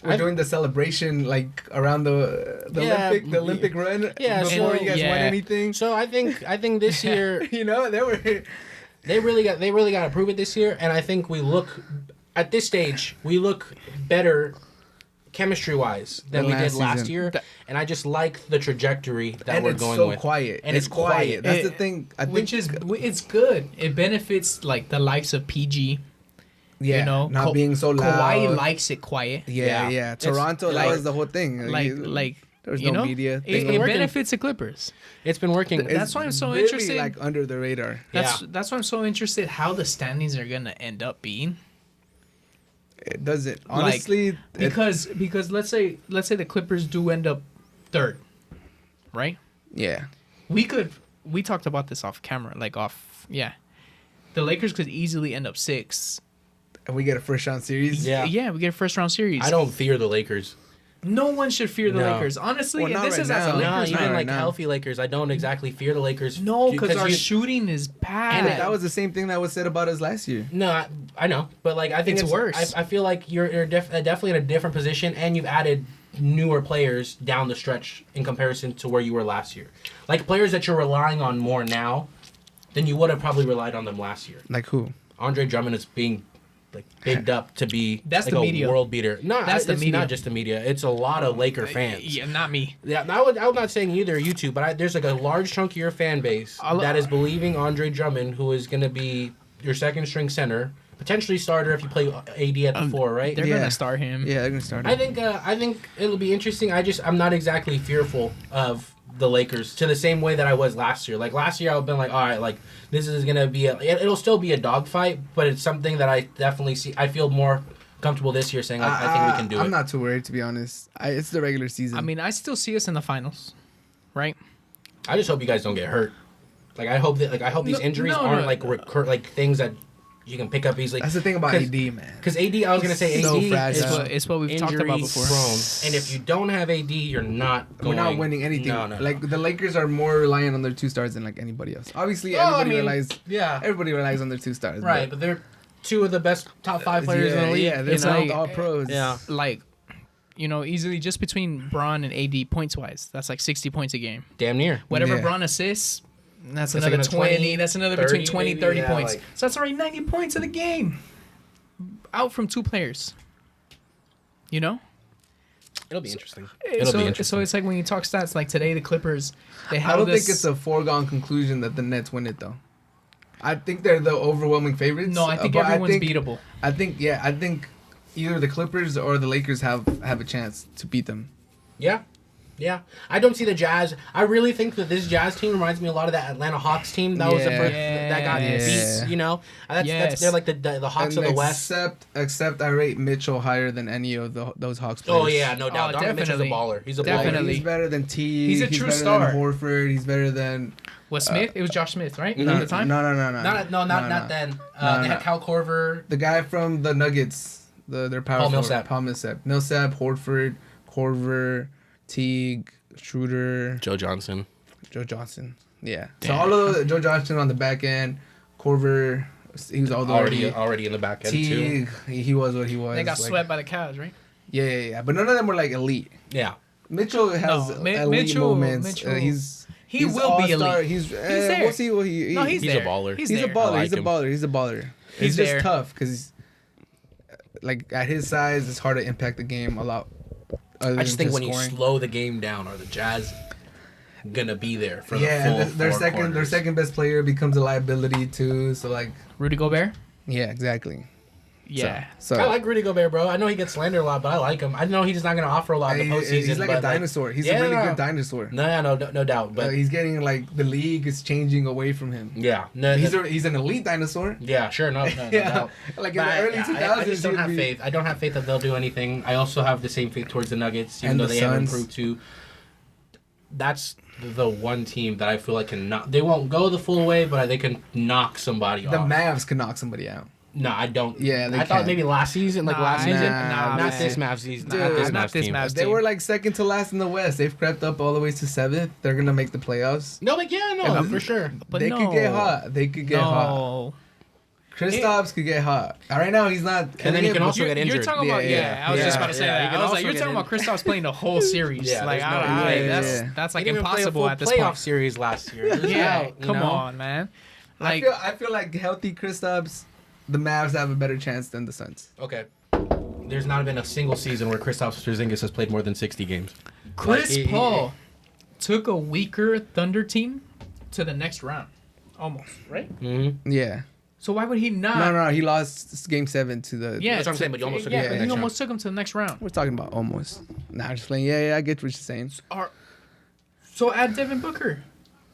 we're doing the celebration like around the Olympic run. Yeah, before you guys won anything. So I think this year, they really got to prove it this year, and I think we look at this stage better. Chemistry-wise than we did last year, and I just like the trajectory that we're going with. Quiet. And it's quiet. That's the thing. It's good. It benefits like the likes of PG. Yeah, you know, not being so loud. Kawhi likes it quiet. Yeah. Toronto, that was the whole thing. Like there's no media. It benefits the Clippers. It's been working. That's why I'm so really interested. Like under the radar. That's why I'm so interested how the standings are gonna end up being. It doesn't honestly because let's say the Clippers do end up third, right? Yeah, we talked about this off camera, the Lakers could easily end up 6, and we get a first round series. Yeah, we get a first round series. I don't fear the Lakers. No one should fear the Lakers, honestly. Well, and this right is now. as a Lakers even fan. healthy Lakers. I don't exactly fear the Lakers. No, because our shooting is bad. And that was the same thing that was said about us last year. No, I know, but like I think it's worse. I feel like you're definitely in a different position, and you've added newer players down the stretch in comparison to where you were last year. Like players that you're relying on more now than you would have probably relied on them last year. Like who? Andre Drummond is being bigged up to be that's like the media. World beater. No, that's the media. Not just the media. It's a lot of Laker fans. Yeah, not me. Yeah, I'm not saying either you two, but there's like a large chunk of your fan base that is believing Andre Drummond, who is going to be your second string center, potentially starter if you play AD at the 4, right? They're going to start him. Yeah, they're going to start him. I think it'll be interesting. I'm not exactly fearful of the Lakers to the same way that I was last year. Like last year, I've been like, all right, like this is gonna be it'll still be a dogfight, but it's something that I definitely see. I feel more comfortable this year saying I think we can do it. I'm not too worried, to be honest. It's the regular season. I mean, I still see us in the finals, right? I just hope you guys don't get hurt. Like I hope these injuries aren't like things that you can pick up easily. That's the thing about AD, man. Because AD, I was gonna say so AD fragile. It's what we've talked about before. Prone. And if you don't have AD, you're not We're not winning anything. No. Like the Lakers are more reliant on their 2 stars than like anybody else. Obviously, everybody relies on their 2 stars. Right, but they're 2 of the best top 5 players in the league. Yeah, they're all pros. Yeah, like. Easily just between Bron and AD points wise, that's like 60 points a game. Damn near. Whatever Bron assists. That's another 20. That's another 30, between 20 and 30 points. Like, so that's already 90 points in the game. Out from 2 players. It'll be interesting. So it's like when you talk stats, like today the Clippers, I don't think it's a foregone conclusion that the Nets win it, though. I think they're the overwhelming favorites. No, I think everyone's beatable. I think either the Clippers or the Lakers have a chance to beat them. Yeah, I don't see the Jazz. I really think that this Jazz team reminds me a lot of that Atlanta Hawks team that was the first that got beat. That's they're like the Hawks of the West. Except I rate Mitchell higher than any of those Hawks players. Oh yeah, no doubt. Donovan Mitchell's a baller. He's a baller. He's better than T. He's a true star. Than Horford. He's better than. Was Smith? It was Josh Smith, right? No, at the time? No. Not then. They had Kyle Korver. The guy from the Nuggets. Their power Paul Millsap. Millsap, Horford, Korver, Teague, Schroeder, Joe Johnson. Yeah. Damn. So all of Joe Johnson on the back end, Korver, he was already in the back end Teague, too. He was what he was. They got swept by the Cavs, right? Yeah. But none of them were like elite. Yeah. Mitchell has elite moments. He will be elite. He's there. We'll see what he's a baller. He's a baller. He's a baller. It's just there. tough because like at his size, it's hard to impact the game a lot I just think when you slow the game down, are the Jazz gonna be there for the full their second best player becomes a liability too. So like Rudy Gobert. Yeah, exactly. Yeah. So I like Rudy Gobert, bro. I know he gets slandered a lot, but I like him. I know he's not going to offer a lot in the postseason. He's like a dinosaur. He's a really good dinosaur. No doubt. But he's getting like the league is changing away from him. Yeah. He's an elite dinosaur. Yeah, sure. No doubt. Like in the early 2000s, I just don't have faith. I don't have faith that they'll do anything. I also have the same faith towards the Nuggets, even though they haven't improved too. That's the one team that I feel like can knock. They won't go the full way, but they can knock somebody off. The Mavs can knock somebody out. No, I don't. Yeah, I thought maybe last season, not this Mavs season. Not this Mavs team. They were like second to last in the West. They've crept up all the way to 7th. They're gonna make the playoffs. No, for sure. But they could get hot. They could get hot. Kristaps could get hot. Right now, he's not. And then he can also get injured. You're talking about, I was just about to say that. I was like, you're talking about Kristaps playing the whole series. That's like impossible at this point. Playoff series last year. Yeah, come on, man. Like I feel like healthy Kristaps, the Mavs have a better chance than the Suns. Okay. There's not been a single season where Kristaps Porzingis has played more than 60 games. Chris Paul took a weaker Thunder team to the next round. Almost, right? Mm-hmm. Yeah. So why would he not? No, he lost Game 7 to the... Yeah, that's what I'm saying, but he almost took him to the next round. He almost took him to the next round. We're talking about almost. Nah, just playing. Yeah, I get what you're saying. So add Devin Booker.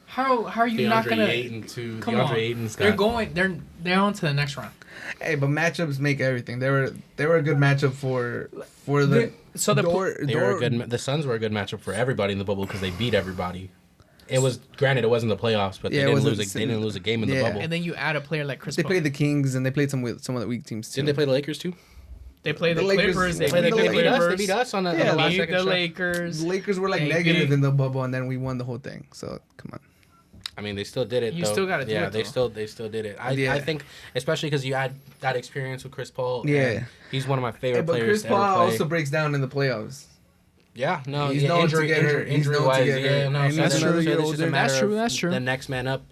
How are you not gonna? Come on, they're on to the next round. Hey, but matchups make everything. They were a good matchup for the. The Suns were a good matchup for everybody in the bubble because they beat everybody. It was granted it wasn't the playoffs, but they didn't lose a game in the bubble. And then you add a player like Chris. They played the Kings and they played some of the weak teams too. Didn't they play the Lakers too? They played the Clippers. They beat us on the last second. The Lakers. The Lakers were like negative in the bubble, and then we won the whole thing. So come on. I mean, they still did it. You still got to do it. Yeah, they still did it. I think, especially because you had that experience with Chris Paul. Yeah, he's one of my favorite players. But Chris Paul also breaks down in the playoffs. Yeah, no, he's known to get hurt. Injury wise, yeah, no, that's true. That's true. The next man up.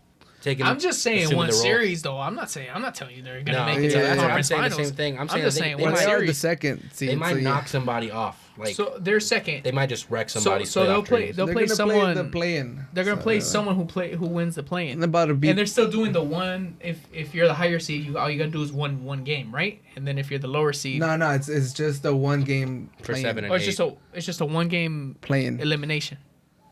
I'm just saying one series though. I'm not telling you they're gonna make it to the conference finals. I'm saying the same thing. I'm just saying one series. They are the second seed. They might knock somebody off. Like, so they're second. They might just wreck somebody. So they'll play someone. The play-in. They're gonna play someone who wins the play-in. And they're still doing the one. If you're the higher seed, all you gotta do is one game, right? And then if you're the lower seed, no, it's just a one game for 7 and 8. It's just a one game play-in elimination.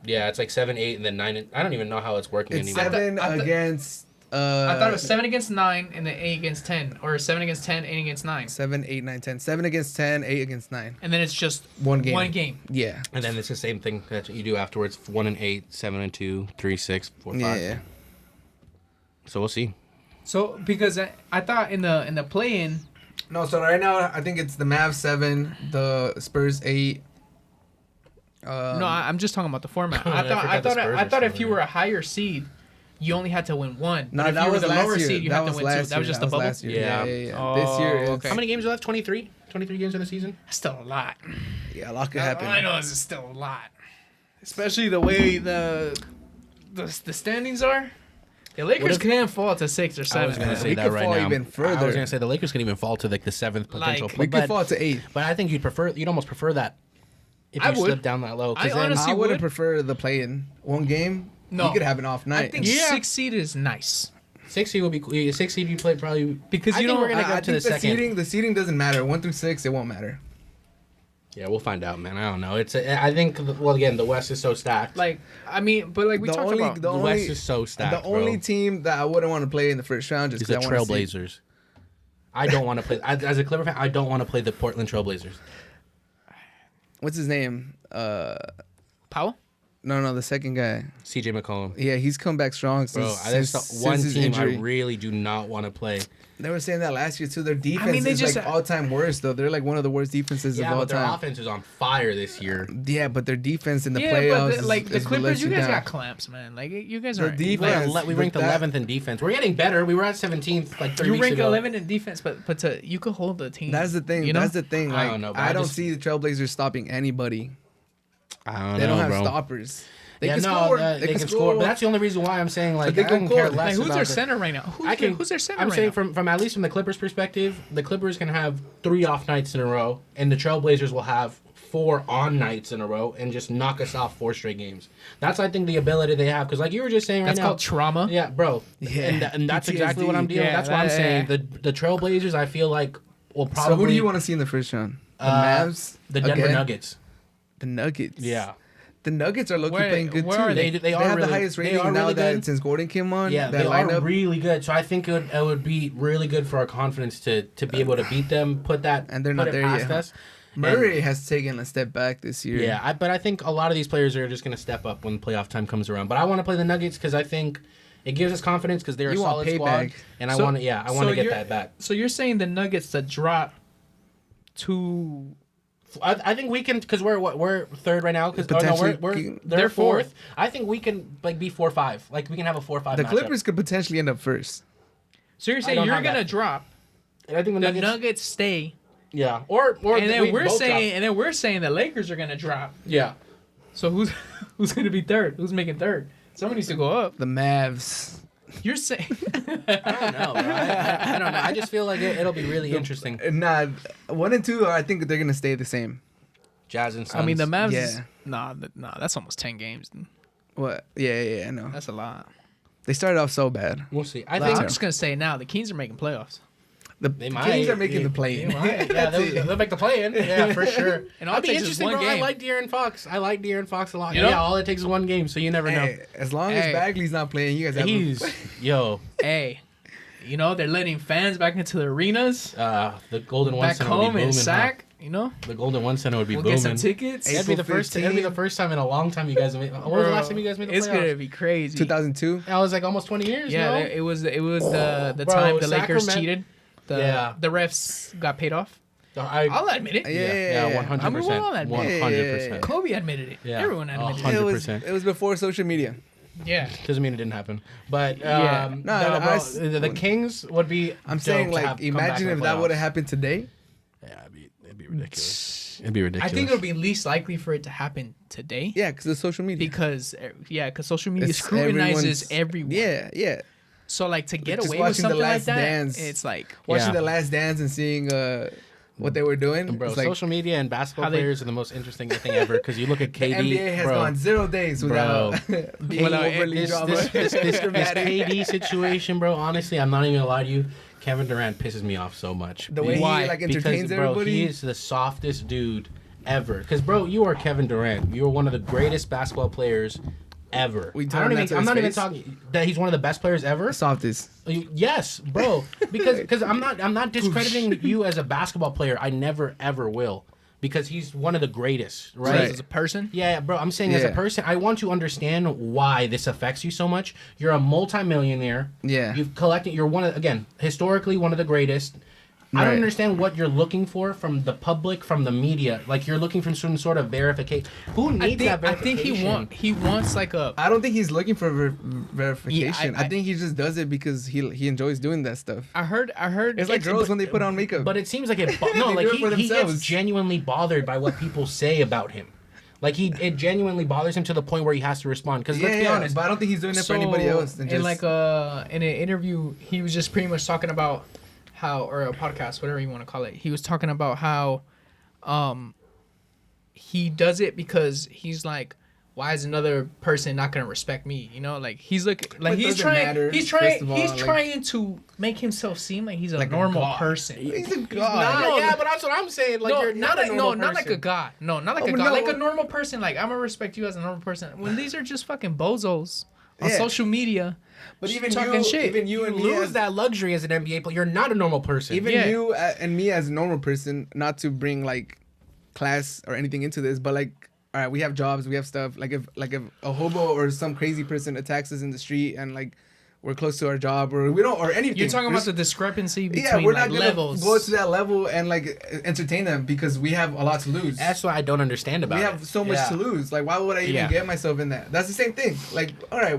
Yeah, it's like 7, 8, and then 9. I don't even know how it's working anymore. 7 against. I thought it was 7 against 9 and then 8 against 10, or 7 against 10, 8 against 9. 7, 8, 9, 10. 7 against 10, 8 against 9. And then it's just one game. Yeah. And then it's the same thing that you do afterwards: 1 and 8, 7 and 2, 3, 6, 4, 5. Yeah. So we'll see. So because I thought in the play-in. No, so right now I think it's the Mavs 7, the Spurs 8. No, I'm just talking about the format. I thought if you were a higher seed, you only had to win one. No, if that you were was the last lower year. seed, you had to win 2. That was just the bubble? Last year. Yeah. Oh, this year, okay. How many games are left? 23? 23 games in the season? That's still a lot. Yeah, a lot could happen. All I know is it's still a lot. Especially the way the standings are. The Lakers can fall to 6 or 7. I was going to say that right now. Even further. I was going to say the Lakers can even fall to like the 7th potential. We could fall to 8. But I think you'd almost prefer that if you slip down that low. I wouldn't prefer the play-in. One game. No, you could have an off night. I think 6 seed is nice. 6 seed would be 6 seed. You play probably because we're gonna go to the second. The seeding doesn't matter. 1 through 6, it won't matter. Yeah, we'll find out, man. I don't know. I think again, the West is so stacked. We talked about the West is so stacked. The only team that I wouldn't want to play in the first round is the Trailblazers. I don't want to play as a Clipper fan. I don't want to play the Portland Trailblazers. What's his name? Powell? No, the second guy. CJ McCollum. Yeah, he's come back strong since one his team injury. I really do not want to play. They were saying that last year too. Their defense is like all-time worst though. They're like one of the worst defenses of all time. Yeah, but their offense is on fire this year. Yeah, but their defense in the playoffs but the Clippers, you guys got clamps, man. Like you guys are defense. We ranked 11th in defense. We're getting better. We were at 17th like 3 weeks ago. You rank 11 in defense, but you could hold the team. That's the thing. You know? That's the thing. Like, I don't know. I don't see the Trailblazers stopping anybody. I don't know. They don't have bro. stoppers. They can score. They can score. But that's the only reason why I'm saying like I don't care less who's about their center right now? Who's their center? I'm right saying now? from at least from the Clippers' perspective, the Clippers can have 3 off nights in a row, and the Trailblazers will have 4 on nights in a row and just knock us off 4 straight games. That's I think the ability they have because like you were just saying right now. That's called trauma. Yeah, bro. Yeah, and that's exactly what I'm dealing. That's what I'm saying. The Trailblazers, I feel like will probably. So who do you want to see in the first round? The Mavs, the Denver Nuggets. The Nuggets. Yeah. The Nuggets are looking playing good too. They have really, the highest rating now that since Gordon came on. Yeah, they are really good. So I think it would be really good for our confidence to be able to beat them, put that and they're not there yet. Us. Murray has taken a step back this year. Yeah, but I think a lot of these players are just going to step up when playoff time comes around. But I want to play the Nuggets because I think it gives us confidence because they're a solid squad, and I want to get that back. So you're saying the Nuggets to drop to. I think we can because we're third right now because they're fourth. I think we can like be 4-5. Like we can have a 4-5. The Clippers could potentially end up first. So you're saying you're gonna drop? And I think the Nuggets stay. Yeah, or and then we're saying the Lakers are gonna drop. Yeah. So who's gonna be third? Who's making third? Someone needs to go up. The Mavs. You're saying I don't know. I don't know. I just feel like it'll be really interesting. Nah, 1 and 2. I think they're gonna stay the same. Jazz and Suns. I mean the Mavs. Yeah. Nah. That's almost 10 games. What? Yeah. I know. That's a lot. They started off so bad. We'll see. I'm just gonna say now the Kings are making playoffs. The Kings are making the play-in. Yeah, they'll make the play-in. Yeah, for sure. And I'll be interesting, bro. game. I like De'Aaron Fox. a lot. You know? Yeah, all it takes is 1 game, so you never know. As long as Bagley's not playing, you guys have Hey, you know they're letting fans back into the arenas. The Golden One back Center home would be booming. In Sac, you know. The Golden One Center would be booming. Get some tickets. It'd be the first time in a long time you guys made. What was the last time you guys made the playoffs? It's gonna be crazy. 2002. That was like almost 20 years. Yeah, no? it was the time the Lakers cheated. The refs got paid off. I'll admit it. Yeah, 100%. I mean, we'll all admit it. 100%. Kobe admitted it. Yeah. Everyone admitted 100%. It was before social media. Yeah. Doesn't mean it didn't happen. But the Kings would be. I'm saying like imagine if that would have happened today. Yeah, it'd be ridiculous. It'd be ridiculous. I think it would be least likely for it to happen today. Yeah, because of social media. Because social media scrutinizes everyone. Yeah. So like to get away with something like that, it's like watching The Last Dance and seeing what they were doing. Bro, like, social media and basketball players are the most interesting thing ever because you look at KD. The NBA has gone 0 days without being overly drama. This KD situation, bro. Honestly, I'm not even gonna lie to you. Kevin Durant pisses me off so much. The way he entertains everybody. Bro, he is the softest dude ever. Because bro, you are Kevin Durant. You are one of the greatest basketball players ever. I'm not even talking that he's one of the best players ever. Softest. Yes, bro. Because I'm not discrediting you as a basketball player. I never ever will. Because he's one of the greatest, right? As a person? Yeah, bro. I'm saying as a person, I want to understand why this affects you so much. You're a multimillionaire. Yeah. You've collected. You're historically one of the greatest. I don't understand what you're looking for from the public, from the media. Like you're looking for some sort of verification. Who needs that verification? I think he wants like a. I don't think he's looking for verification. I think he just does it because he enjoys doing that stuff. I heard. It's like girls when they put on makeup. But it seems like he gets genuinely bothered by what people say about him. Like it genuinely bothers him to the point where he has to respond. Because let's be honest, but I don't think he's doing it for anybody else. In an interview, he was just pretty much talking about. Or a podcast, whatever you want to call it. He was talking about how he does it because he's like, why is another person not gonna respect me? You know, like he's trying to make himself seem like he's a normal person. He's a god. But that's what I'm saying. Like you're not a normal person. Not like a god. No, not like a god. Like a normal person. Like I'm gonna respect you as a normal person. When these are just fucking bozos on social media. But even you and me lose that luxury as an NBA player. You're not a normal person. Even you and me as a normal person, not to bring like class or anything into this, but like, all right, we have jobs, we have stuff. Like if a hobo or some crazy person attacks us in the street and like we're close to our job or we don't or anything. You're talking about the discrepancy between we're not gonna levels. Go to that level and like entertain them because we have a lot to lose. That's what I don't understand about it. We have so much to lose. Like, why would I even get myself in that? That's the same thing. Like, all right,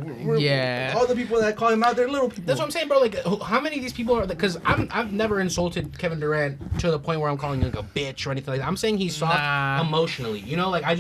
all the people that call him out, they're little people. That's what I'm saying, bro. Like, how many of these people are? Because I've never insulted Kevin Durant to the point where I'm calling him like a bitch or anything like that. I'm saying he's soft emotionally. You know, like I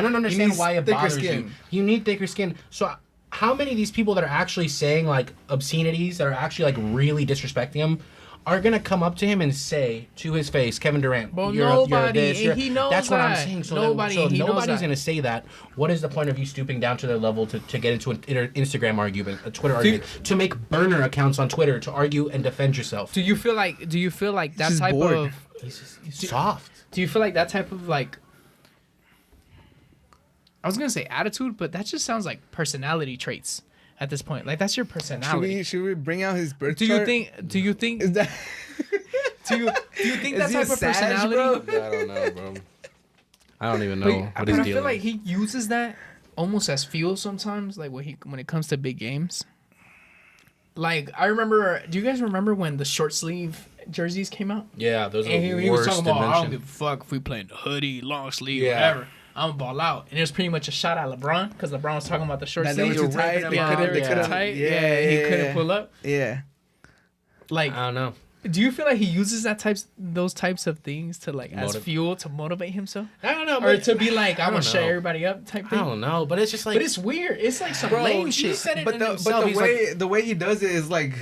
don't understand why it bothers you. You need thicker skin. So. How many of these people that are actually saying like obscenities that are actually like really disrespecting him are gonna come up to him and say to his face, Kevin Durant, nobody, he knows that's that. What I'm saying. So nobody's gonna say that. What is the point of you stooping down to their level to get into an Instagram argument, a Twitter argument, to make burner accounts on Twitter to argue and defend yourself? Do you feel like that type of? He's soft. Do you feel like that type of like? I was gonna say attitude, but that just sounds like personality traits at this point. Like that's your personality. Should we bring out his birth chart? Do you think is that? do you think that type of personality? Bro? I don't know, bro. I don't even know what his deal is. I feel like he uses that almost as fuel sometimes. Like when it comes to big games. Like I remember. Do you guys remember when the short sleeve jerseys came out? Yeah, those are the worst. He was talking about, I don't give a fuck if we playing the hoodie, long sleeve, whatever. I'm gonna ball out, and it was pretty much a shot at LeBron because LeBron was talking about the short sleeves. They were too tight. They couldn't tight. Yeah, he couldn't pull up. Yeah, like I don't know. Do you feel like he uses those types of things to like as fuel to motivate himself? I don't know, or to be like I'm gonna shut everybody up type thing. I don't know, but it's just like. But it's weird. It's like some lame shit. Said it but the way he does it is like.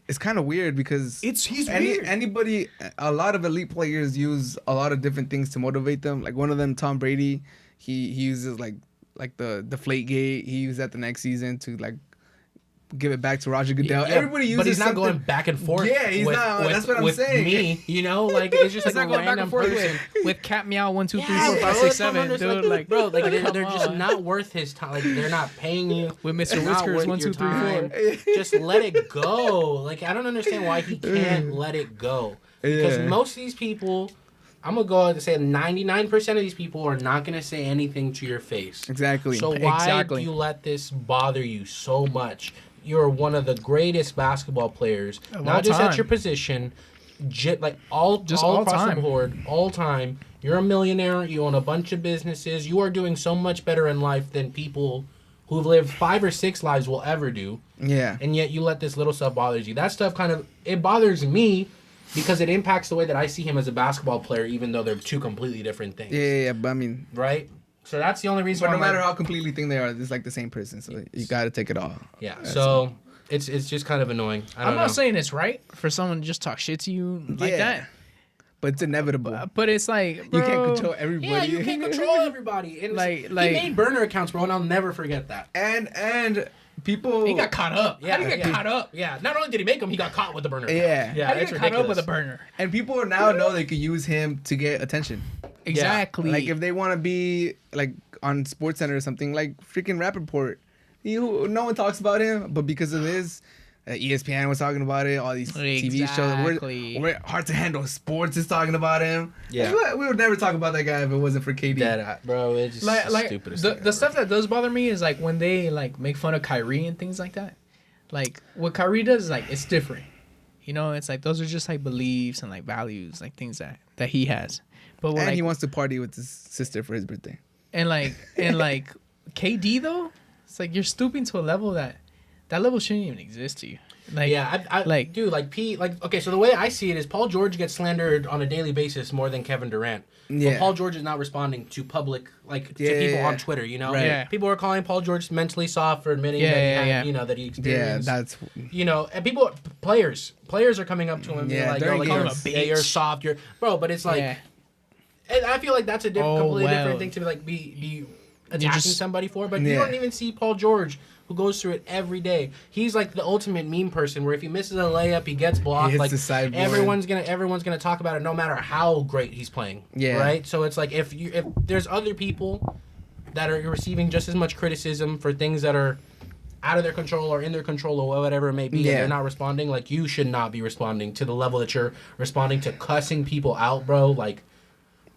It's kind of weird because he's weird. A lot of elite players use a lot of different things to motivate them. Like one of them, Tom Brady, he uses like the Deflategate. He used that the next season to like give it back to Roger Goodell. Yeah, Everybody uses, but he's not going back and forth. Yeah, he's not. That's what I'm saying. Me, you know, like it's just like not going back and forth with Cat Meow 1 2 3 4 5 6 7. Dude, like bro, like they're just not worth his time. Like they're not paying you. With Mr. Whiskers 1 2 3 4. Just let it go. Like I don't understand why he can't let it go. Because most of these people. I'm going to go ahead and say 99% of these people are not going to say anything to your face. Exactly. So why do you let this bother you so much? You're one of the greatest basketball players, not just at your position, like all across the board, all time. You're a millionaire. You own a bunch of businesses. You are doing so much better in life than people who've lived 5 or 6 lives will ever do. Yeah. And yet you let this little stuff bother you. That stuff it bothers me. Because it impacts the way that I see him as a basketball player, even though they're two completely different things. Yeah, but I mean... Right? So that's the only reason why... But no matter how completely thing they are, it's like the same person, so you gotta take it all. Yeah, so it's just kind of annoying. I'm not saying it's right for someone to just talk shit to you like that. But it's inevitable. But it's like, bro, you can't control everybody. Yeah, you can't control everybody. And he made burner accounts, bro, and I'll never forget that. And... People... He got caught up. Yeah, How did he get caught up? Yeah, not only did he make them, he got caught with the burner. Yeah. How did he get caught up with a burner? And people now know they could use him to get attention. Exactly. Like if they want to be like on SportsCenter or something, like freaking Rappaport. No one talks about him, but because of his... ESPN was talking about it. All these TV shows. We're Hard to Handle Sports is talking about him. Yeah, we would never talk about that guy if it wasn't for KD. Bro, it's just stupid. The stuff that does bother me is like when they like make fun of Kyrie and things like that. Like what Kyrie does is like it's different. You know, it's like those are just like beliefs and like values, like things that he has. But and he wants to party with his sister for his birthday. And like KD though, it's like you're stooping to a level that level shouldn't even exist to you. Like, yeah, okay, so the way I see it is Paul George gets slandered on a daily basis more than Kevin Durant. Yeah. But Paul George is not responding to public, to people on Twitter, you know? Right. Yeah. People are calling Paul George mentally soft for admitting that he experienced. Yeah, that's... You know, and players are coming up to him and being like, you're soft, Bro, but it's like... Yeah. And I feel like that's a completely different thing to like be attacking somebody for, but you don't even see Paul George... who goes through it every day. He's like the ultimate meme person where if he misses a layup, he gets blocked. Like everyone's gonna talk about it no matter how great he's playing. Yeah. Right? So it's like if there's other people that are receiving just as much criticism for things that are out of their control or in their control or whatever it may be, and they're not responding, like you should not be responding to the level that you're responding to cussing people out, bro. Like,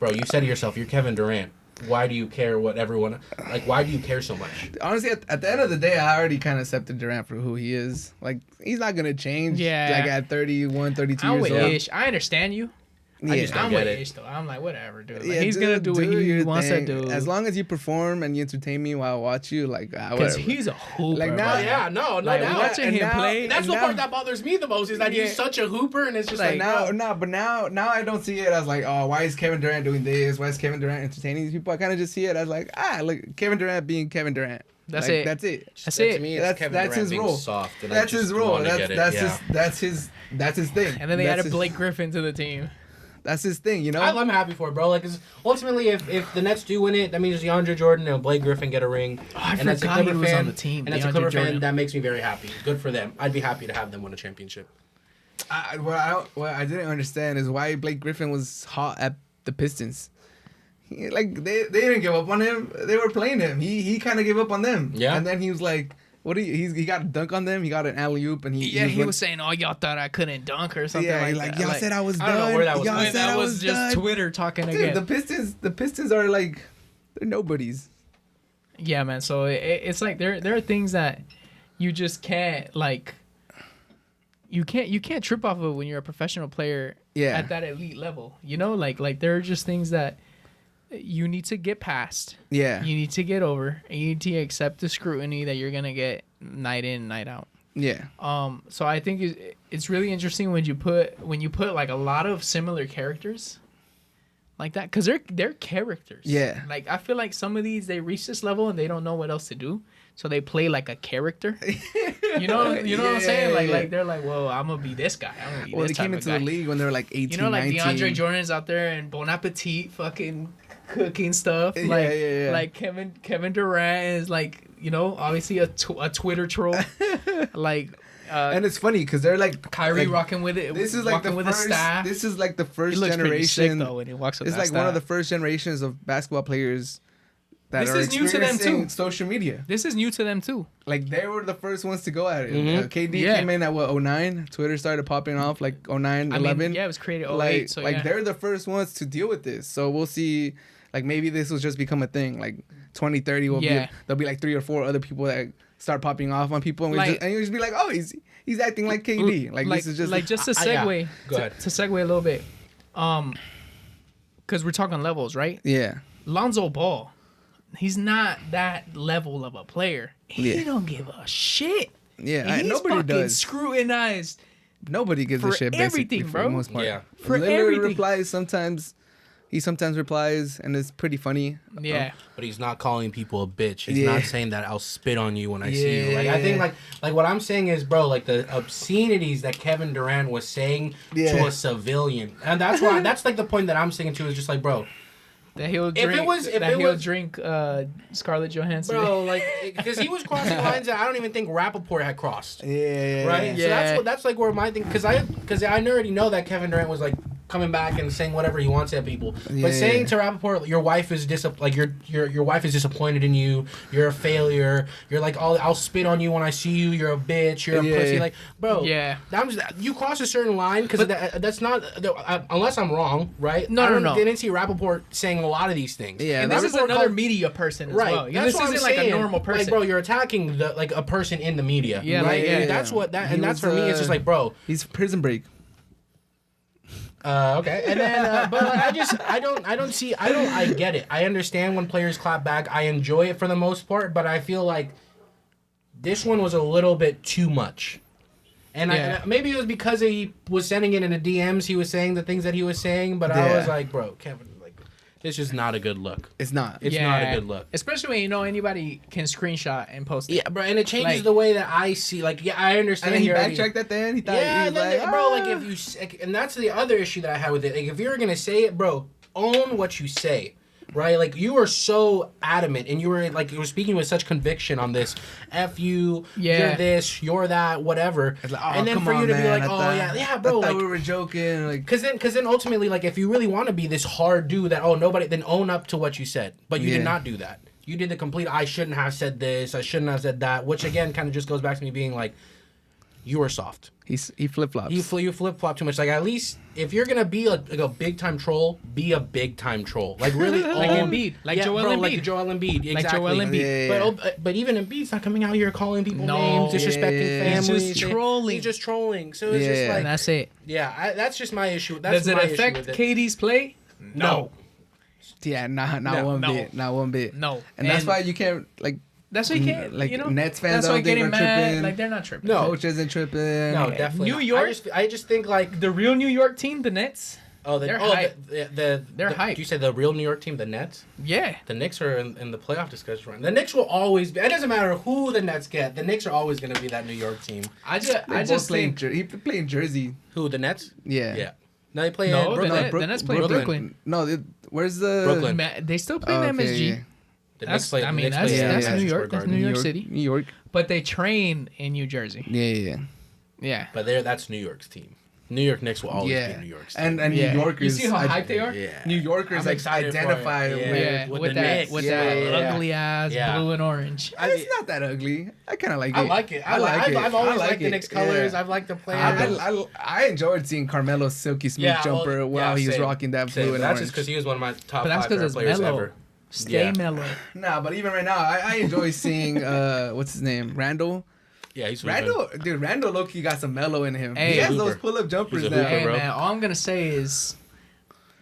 bro, you said to yourself, you're Kevin Durant. why do you care what everyone like? Why do you care so much? Honestly, at the end of the day, I already kind of accepted Durant for who he is. Like, he's not gonna change. Yeah. Like at 31, 32 years old. Ish. I understand you. Yeah. I'm with Ish though. I'm like, whatever, dude. Like, he's gonna do what he wants to do. As long as you perform and you entertain me while I watch you, like, because he's a hooper. Like now, like watching him play. That's the part that bothers me the most is that he's such a hooper, and it's just like now I don't see it as like, oh, why is Kevin Durant doing this? Why is Kevin Durant entertaining these people? I kind of just see it as like, look, Kevin Durant being Kevin Durant. That's like, it. That's it. That's it. To me, that's his role. Soft, that's his role. That's his thing. And then they added Blake Griffin to the team. That's his thing, you know. I'm happy for it, bro. Like, 'cause ultimately, if the Nets do win it, that means DeAndre Jordan and Blake Griffin get a ring. I forgot he was on the team. And as a Clipper fan, that makes me very happy. Good for them. I'd be happy to have them win a championship. What I didn't understand is why Blake Griffin was hot at the Pistons. Like they didn't give up on him. They were playing him. He kind of gave up on them. Yeah. And then he was like, he got a dunk on them. He got an alley oop, and he was saying, "Oh, y'all thought I couldn't dunk or something like that." Y'all said I was done. I don't know where that was. Y'all said I was just done. Twitter talking again. The Pistons are like, they're nobodies. Yeah, man. So it's like there are things that you just can't like. You can't trip off of when you're a professional player at that elite level. You know, like there are just things that you need to get past. Yeah. You need to get over. And you need to accept the scrutiny that you're gonna get night in, night out. Yeah. So I think it's really interesting when you put like a lot of similar characters like that, because they're characters. Yeah. Like I feel like some of these they reach this level and they don't know what else to do, so they play like a character. You know what I'm saying? Like they're like, well, I'm gonna be this guy. I'm gonna be this they came into the league when they were like 18, 19. DeAndre Jordan's out there and Bon Appetit fucking cooking stuff. Like Kevin Durant is like, obviously a Twitter troll. Like. And it's funny because they're like Kyrie rocking with it. This is like the first. Staff. This is like the first he looks generation. Sick, though, when he walks with it's that like staff. one of the first generations of basketball players that this are is new to them too. Social media. This is new to them too. Like they were the first ones to go at it. Mm-hmm. KD came in at 2009. Twitter started popping off like 2009, 11. It was created 08. Like, so they're the first ones to deal with this. So we'll see. Like maybe this will just become a thing. Like 2030 there'll be like 3 or 4 other people that start popping off on people, and you just be like, oh, he's acting like KD. Like this is just like just to segue. Go ahead. To segue a little bit, because we're talking levels, right? Yeah. Lonzo Ball, he's not that level of a player. He don't give a shit. Yeah, he's nobody fucking does. Scrutinized. Nobody gives a shit. Everything, basically, bro. for the most part. Yeah. For Lillard everything. replies sometimes. He sometimes replies, and it's pretty funny. Yeah. But he's not calling people a bitch. He's not saying that I'll spit on you when I see you. Like I think like what I'm saying is, bro, like the obscenities that Kevin Durant was saying to a civilian. And that's why that's like the point that I'm saying to is just like, bro, that he'll drink Scarlett Johansson. Bro, like because he was crossing lines that I don't even think Rappaport had crossed. Yeah. Right? Yeah. So that's like where my thing because I already know that Kevin Durant was like coming back and saying whatever he wants at people. But saying to Rappaport, your wife is your wife is disappointed in you, you're a failure, you're like, I'll spit on you when I see you, you're a bitch, you're a pussy. Like, bro, you cross a certain line because that's not, unless I'm wrong, right? No. Didn't see Rappaport saying a lot of these things. Yeah, and this is another media person as well. That's this isn't like a normal person. Like, bro, you're attacking a person in the media. Yeah, right? like, That's what that, and that's for me. It's just like, bro, he's Prison Break. Okay, and then, but like, I get it. I understand when players clap back. I enjoy it for the most part, but I feel like this one was a little bit too much. And maybe it was because he was sending it in the DMs. He was saying the things that he was saying, but I was like, bro, Kevin, like, it's just not a good look. It's not. It's not a good look. Especially when anybody can screenshot and post it. Yeah, bro, and it changes the way that I see. Like, I understand. And then he backtracked at the end. He thought he was like, bro, like if you, and that's the other issue that I had with it. Like, if you're gonna say it, bro, own what you say. Right, like you were so adamant, and you were speaking with such conviction on this. F you, you're this, you're that, whatever. Like, and then for you to be like, bro, I thought like we were joking, like, because then ultimately, like, if you really want to be this hard dude that nobody, then own up to what you said, but you did not do that. You did the complete. I shouldn't have said this. I shouldn't have said that. Which again, kind of just goes back to me being like, you are soft. He flip flops. You flip flop too much. Like at least if you're gonna be like a big time troll, be a big time troll. Like really, like Embiid, like Joel Embiid, like Joel Embiid, exactly. Like Joel Embiid. Yeah. But even Embiid's not coming out here calling people names, disrespecting families. He's just trolling. He's just trolling. So it's just like, and that's it. Yeah, that's just my issue. That's Does it my affect issue with KD's play? No. Yeah, not one bit. Not one bit. No. And that's why you can't like. That's why you can't. Like you know, Nets fans that's why don't think getting we're mad. tripping. Like they're not tripping. No. Coach isn't tripping. No, definitely. New not. York. I just think like The real New York team, the Nets. they're hype. They're hype. Do you say the real New York team, the Nets? Yeah. The Knicks are in the playoff discussion right now. The Knicks will always be. It doesn't matter who the Nets get. The Knicks are always going to be that New York team. I just think he played in Jersey. Who, the Nets? Yeah. Yeah. No, they play no. in Brooklyn. The Nets play in Brooklyn. No, where's the Brooklyn. They still play in okay, MSG. yeah. The That's Knicks play, that's in New Madison York. Square That's Garden. New York City. New York. But they train in New Jersey. Yeah. Yeah. But that's New York's team. New York Knicks will always be New York's team. And Yeah. New Yorkers. You see how hyped they are? Yeah. New Yorkers I'm like excited for it. identify Yeah. with with the that Knicks. with Yeah, that yeah. ugly ass Yeah. blue and orange. It's not that ugly. I kind of like it. I like it. I've always liked the Knicks colors. I've liked the players. I enjoyed seeing Carmelo's silky smooth jumper while he was rocking that blue and That's orange. just because he was one of my top But that's 5 because favorite it's players mellow. ever. Stay Yeah. mellow. Nah, but even right now, I enjoy seeing what's his name, Randall. Yeah, he's Randall low-key got some mellow in him. Hey, he has Hooper. those pull-up jumpers He's a now. Hooper, Hey bro. man, all I'm gonna say is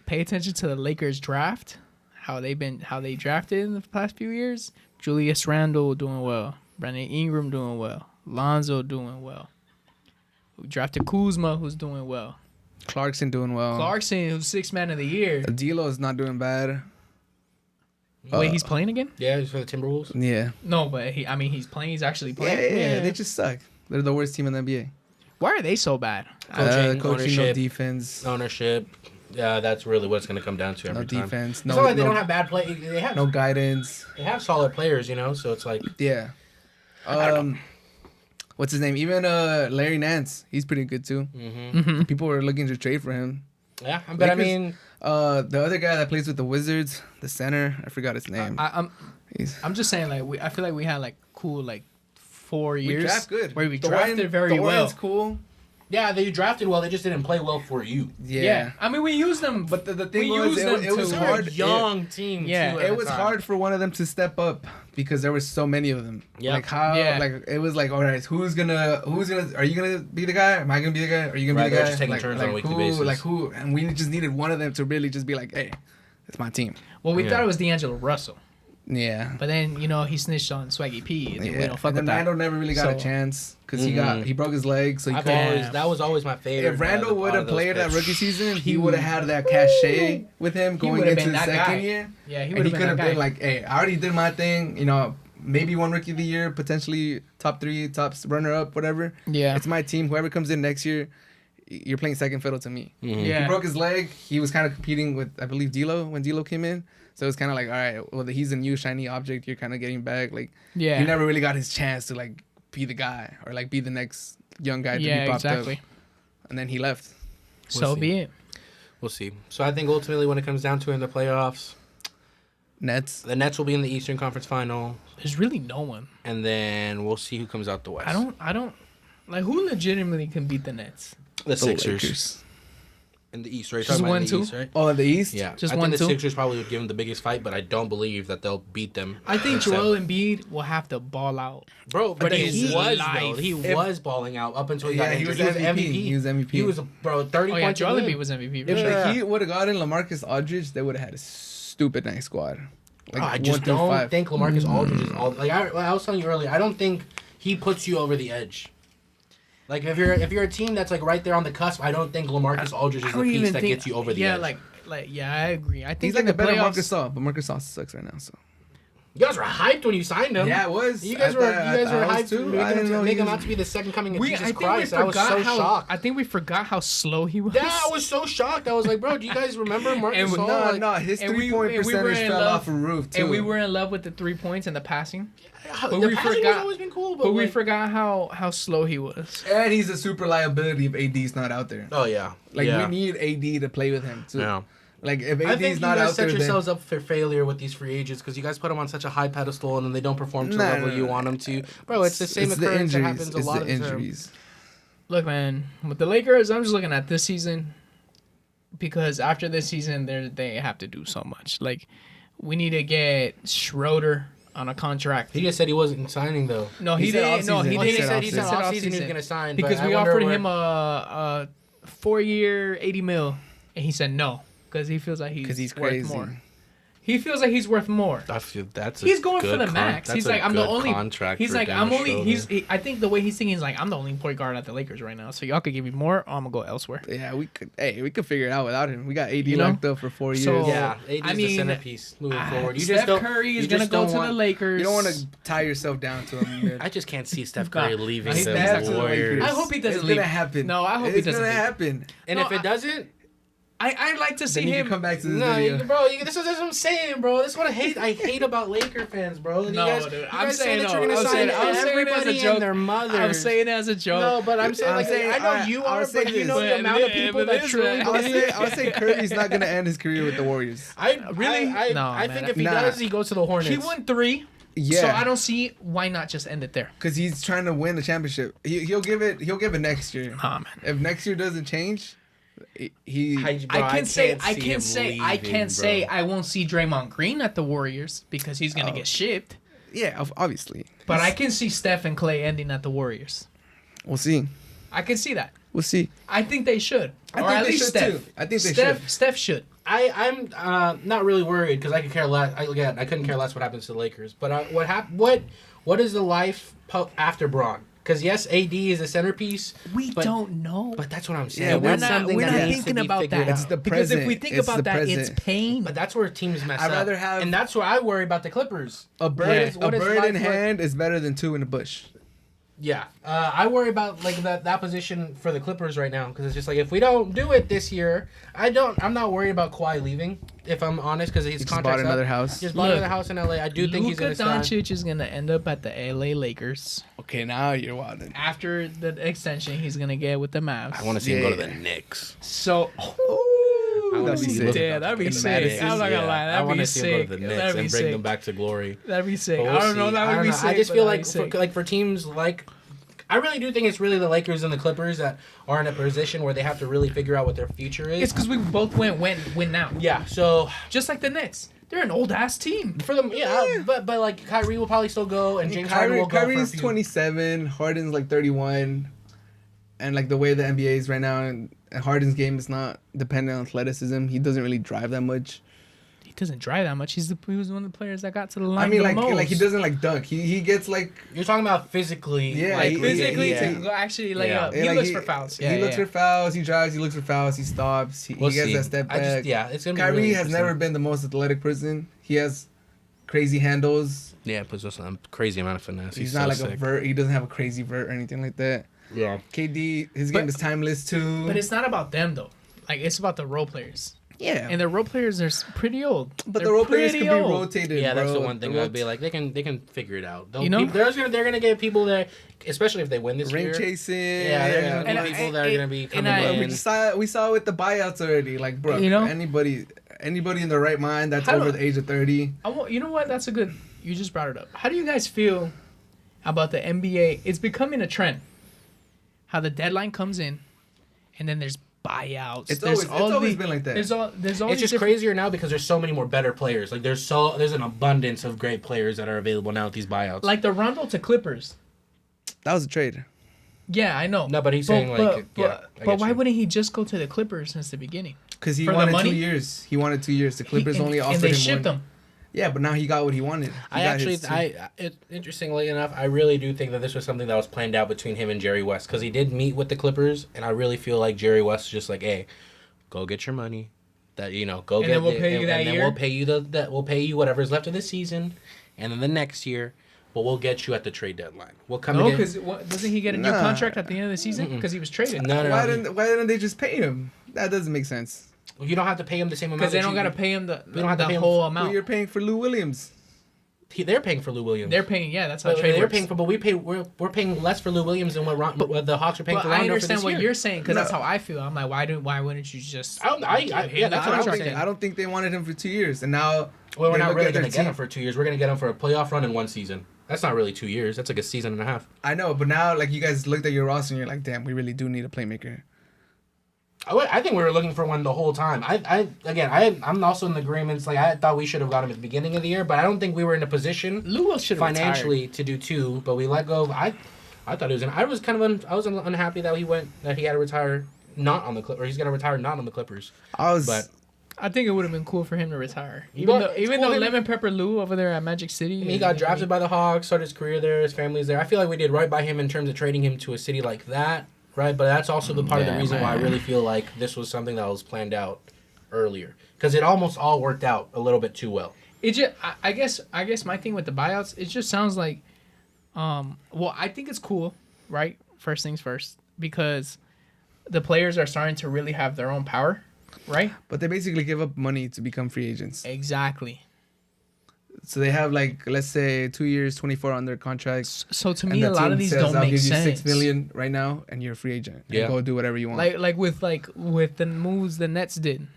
pay attention to the Lakers draft. How they drafted in the past few years. Julius Randle doing well. Brandon Ingram doing well. Lonzo doing well. We drafted Kuzma, who's doing well. Clarkson doing well. Clarkson, who's 6th man of the year. D'Lo's not doing bad. Wait, he's playing again? Yeah, he's for the Timberwolves. Yeah. No, but he's playing. He's actually playing. Yeah. They just suck. They're the worst team in the NBA. Why are they so bad? Coaching, no ownership. defense. Ownership. Yeah, that's really what it's going to come down to every No time. defense. It's not like they don't have bad play. no guidance. They have solid players, so it's like. Yeah. What's his name? Even Larry Nance, he's pretty good too. Mm-hmm. People were looking to trade for him. Yeah, but I mean, the other guy that plays with the Wizards, the center, I forgot his name. I'm just saying, like I feel like we had like cool 4 years. We draft good. Where we drafted very well. Dorian's cool. yeah, they drafted well. They just didn't play well for you. Yeah. I mean, we used them, But the thing we was, used them it was to- hard. Young team. Yeah. too, at It the was time. hard for one of them to step up because there were so many of them. Yep. Like how? Yeah. Like it was like, all right, who's gonna? Are you gonna be the guy? Am I gonna be the guy? Are you gonna Right, be the they're guy? just taking like, turns like on a weekly who, basis. Like who? And we just needed one of them to really just be like, hey, it's my team. Well, we Yeah. thought it was D'Angelo Russell, Yeah. but then he snitched on Swaggy P, and then we Yeah. don't fuck And then with that. Randall never really got a So- chance because Mhm. he broke his leg, so he couldn't. That was always my favorite. If Randall would have those played that picks. rookie season, he would have had that cachet with him going would've into been the that second guy. year. Yeah, he And would he have could been have that been guy. like, hey, I already did my thing. Maybe one rookie of the year, potentially top 3, top runner up, whatever. Yeah. It's my team. Whoever comes in next year, you're playing second fiddle to me. Mhm. Yeah. He broke his leg. He was kind of competing with, I believe, D'Lo when D'Lo came in. So it was kind of like, all right, well, he's a new shiny object. You're kind of getting back. Like, Yeah. he never really got his chance to like be the guy or like be the next young guy to Yeah, be popped exactly. up. And then he left. So see. be it. We'll see. So I think ultimately, when it comes down to it in the playoffs, Nets. the Nets will be in the Eastern Conference Final, There's really no one. and then we'll see who comes out the West. I don't like who legitimately can beat the Nets. The Sixers Lakers. in the East, right? Just Talking about 1, in the 2? East, right? Oh, in the East? Yeah, Just I 1, think the 2? Sixers probably would give them the biggest fight, but I don't believe that they'll beat them. I think in seven. Joel Embiid will have to ball out. Bro, but against he was life. though. He was balling out up until he Yeah, got he injured. was MVP. He was MVP. He was 30 Oh yeah, points. a Joel game. Embiid was MVP. for If sure. the Yeah. Heat would have gotten LaMarcus Aldridge, they would have had a stupid nice squad. Like I just 1 through don't 5. think LaMarcus Aldridge is all. Like I was telling you earlier, I don't think he puts you over the edge. Like if you're a team that's like right there on the cusp, I don't think LaMarcus Aldridge is the piece that gets you over the edge. Yeah, I agree. I think He's like in a the better playoffs, Marcus Gasol, but Marcus Gasol sucks right now. So You guys were hyped when you signed him. yeah, it was. You guys were hyped too. to I didn't know make he him was- out to be the second coming of I Jesus think Christ. we I was so forgot how. shocked. I think we forgot how slow he was. Yeah, I was so shocked. I was like, bro, do you guys remember Marcus And Gasol? No, his and we- 3-point and we were percentage in fell love- off a roof too. And we were in love with the 3 points and the passing. the we passing forgot- has always been cool, But we like- forgot how slow he was. And he's a super liability if AD's not out there. Oh yeah, Like yeah. we need AD to play with him too. Yeah. Like if I think AD's you not guys out there, set then yourselves up for failure with these free agents because you guys put them on such a high pedestal and then they don't perform to the Nah, level nah, you nah. want them to. Bro, it's the same it's the occurrence that injuries. happens a It's lot the of the time. injuries. Look, man, with the Lakers, I'm just looking at this season because after this season, they have to do so much. Like, we need to get Schroeder on a contract. He just said he wasn't signing though. No, he didn't. No, he didn't. He said off season he was gonna sign because we offered him a 4-year, $80 million, and he said no because he feels like he's crazy. Worth more. He feels like he's worth more. I feel he's going for the max. He's like, I'm the only contract. He's like, I'm only. I think the way he's thinking is like, I'm the only point guard at the Lakers right now. So y'all could give me more, or I'm gonna go elsewhere. Yeah, we could. Hey, we could figure it out without him. We got AD locked up for 4 years. So, yeah, AD's the centerpiece moving forward. Steph Curry is gonna go to the Lakers. You don't want to tie yourself down to him. I just can't see Steph Curry leaving the Warriors. I hope he doesn't it's leave. Gonna happen. No, I hope he doesn't. It's gonna happen. And if it doesn't. I'd like to see then him come back to this video. Bro, this is what I'm saying, bro. This is what I hate about Laker fans, bro. Dude. I'm saying no. I'm saying everybody and their mothers. I'm saying it as a joke. No, but I'm saying I know you are, but you know the amount of people that truly. I would say Curry's not gonna end his career with the Warriors. I think if he does, he goes to the Hornets. He won 3. Yeah. So I don't see why not just end it there. Because he's trying to win the championship. He'll give it next year. Nah, man. If next year doesn't change. I can say I won't see Draymond Green at the Warriors because he's gonna get shipped. Yeah, obviously. But I can see Steph and Klay ending at the Warriors. We'll see. I can see that. We'll see. I think they should. I think they should too. I think they should. Steph should. I'm not really worried because I could care less. I couldn't care less what happens to the Lakers. But what is the life after Braun? Because yes, AD is a centerpiece. We don't know. But that's what I'm saying. Yeah, we're not thinking about that. It's the present. Because if we think about that, it's pain. But that's where teams mess up. I'd rather have, and that's where I worry about the Clippers. A bird in hand is better than 2 in the bush. Yeah, I worry about like that position for the Clippers right now because it's just like if we don't do it this year, I'm not worried about Kawhi leaving. If I'm honest, because his contract bought another house. Just bought another house in LA. I do think he's going to sign. Luka Doncic is going to end up at the LA Lakers. Okay, now you're wilding. After the extension he's going to get with the Mavs. I want to see him go to the Knicks. So. That'd be sick. Yeah, that'd be sick. I'm not gonna lie. That'd be sick. I want to see him go to the Knicks and bring them back to glory. That'd be sick. I don't know. That would be sick. I just feel like for teams like. I really do think it's really the Lakers and the Clippers that are in a position where they have to really figure out what their future is. It's because we both win now. Yeah, so just like the Knicks, they're an old ass team. For them, yeah. But like Kyrie will probably still go, and James Harden will go. Kyrie's 27, Harden's like 31, and like the way the NBA is right now, and Harden's game is not dependent on athleticism. He doesn't really drive that much. He doesn't drive that much. He was one of the players that got to the line. I mean, the most. like he doesn't like dunk. He gets like. You're talking about physically. Yeah, like physically to go actually lay up. He looks for fouls. He looks for fouls. He drives. He looks for fouls. He stops. He gets that step back. It's gonna be Kyrie really has never been the most athletic person. He has crazy handles. Yeah, puts us on a crazy amount of finesse. He's not like a vert. He doesn't have a crazy vert or anything like that. Yeah. KD, his game is timeless too. But it's not about them though. Like it's about the role players. Yeah. And the role players are pretty old. But the role players can be rotated. Yeah, that's the one thing I'd be like, they can figure it out. They're gonna get people that, especially if they win this ring year. chasing. Yeah, they're gonna be people that are gonna be coming in. We saw it with the buyouts already. Like, bro, anybody in their right mind that's over the age of 30. You know what? That's a good. You just brought it up. How do you guys feel about the NBA? It's becoming a trend. How the deadline comes in, and then there's buyouts. It's always been like that. There's it's just crazier now because there's so many more better players. Like there's an abundance of great players that are available now with these buyouts. Like the Rondo to Clippers. That was a trade. Yeah, I know. No, but he's saying but why wouldn't he just go to the Clippers since the beginning? Because he wanted 2 years. He wanted 2 years. The Clippers only offered him 1. And they shipped him. Yeah, but now he got what he wanted. Interestingly enough, I really do think that this was something that was planned out between him and Jerry West because he did meet with the Clippers, and I really feel like Jerry West is just like, hey, go get your money, go and get. And then we'll pay you that year. And then we'll pay you whatever's left of the season, and then the next year, but we'll get you at the trade deadline. We'll come. No, because doesn't he get a new contract at the end of the season because he was traded? No. Why didn't they just pay him? That doesn't make sense. You don't have to pay him the same amount. Because they don't got to pay him the whole amount. Well, you're paying for Lou Williams. They're paying for Lou Williams. They're paying, that's how trade works. But we're paying less for Lou Williams than what the Hawks are paying for Rondo. I understand what you're saying because that's how I feel. I'm like, why wouldn't you just? That's what I'm saying. I don't think they wanted him for 2 years, and now. Well, we're not really going to get him for 2 years. We're going to get him for a playoff run in 1 season. That's not really 2 years. That's like a season and a half. I know, but now like you guys looked at your roster and you're like, damn, we really do need a playmaker. I think we were looking for one the whole time. I'm also in the agreements. Like I thought we should have got him at the beginning of the year, but I don't think we were in a position financially to do two. But we let go. I thought it was. I was kind of unhappy that he had to retire not on the Clippers, or he's gonna retire not on the Clippers. I think it would have been cool for him to retire. Even though Lemon Pepper Lou over there at Magic City. He got drafted by the Hawks, started his career there, his family's there. I feel like we did right by him in terms of trading him to a city like that, right? But that's also the part of the reason why I really feel like this was something that was planned out earlier. Because it almost all worked out a little bit too well. It just, I guess my thing with the buyouts, it just sounds like, I think it's cool, right? First things first, because the players are starting to really have their own power. Right? But they basically give up money to become free agents. Exactly. So they have like, let's say 2 years, 24 on their contracts. So to me, a lot of these don't make sense. I'll give you $6 million right now and you're a free agent. Yeah. Go do whatever you want. Like with the moves the Nets did.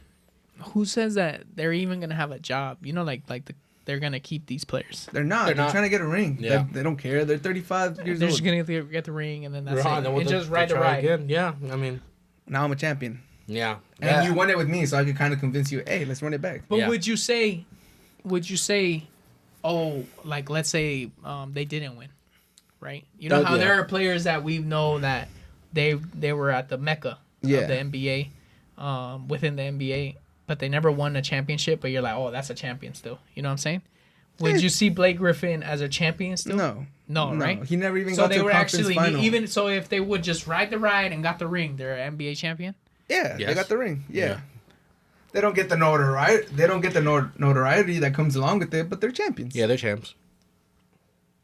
Who says that they're even going to have a job? You know, they're going to keep these players. They're not. They're trying to get a ring. Yeah. They don't care. They're 35 years old. They're just going to get the ring and then that's it. And just ride the ride. Again. Yeah, I mean. Now I'm a champion. Yeah. And you won it with me, so I could kind of convince you, hey, let's run it back. But would you say, oh, like let's say they didn't win, right? You know how there are players that we know that they were at the mecca of the NBA, within the NBA, but they never won a championship, but you're like, oh, that's a champion still. You know what I'm saying? Would you see Blake Griffin as a champion still? No, right? He never even got to a conference final. Even so, if they would just ride the ride and got the ring, they're an NBA champion? Yeah, they got the ring. Yeah. They don't get the notoriety. They don't get the notoriety that comes along with it, but they're champions. Yeah, they're champs.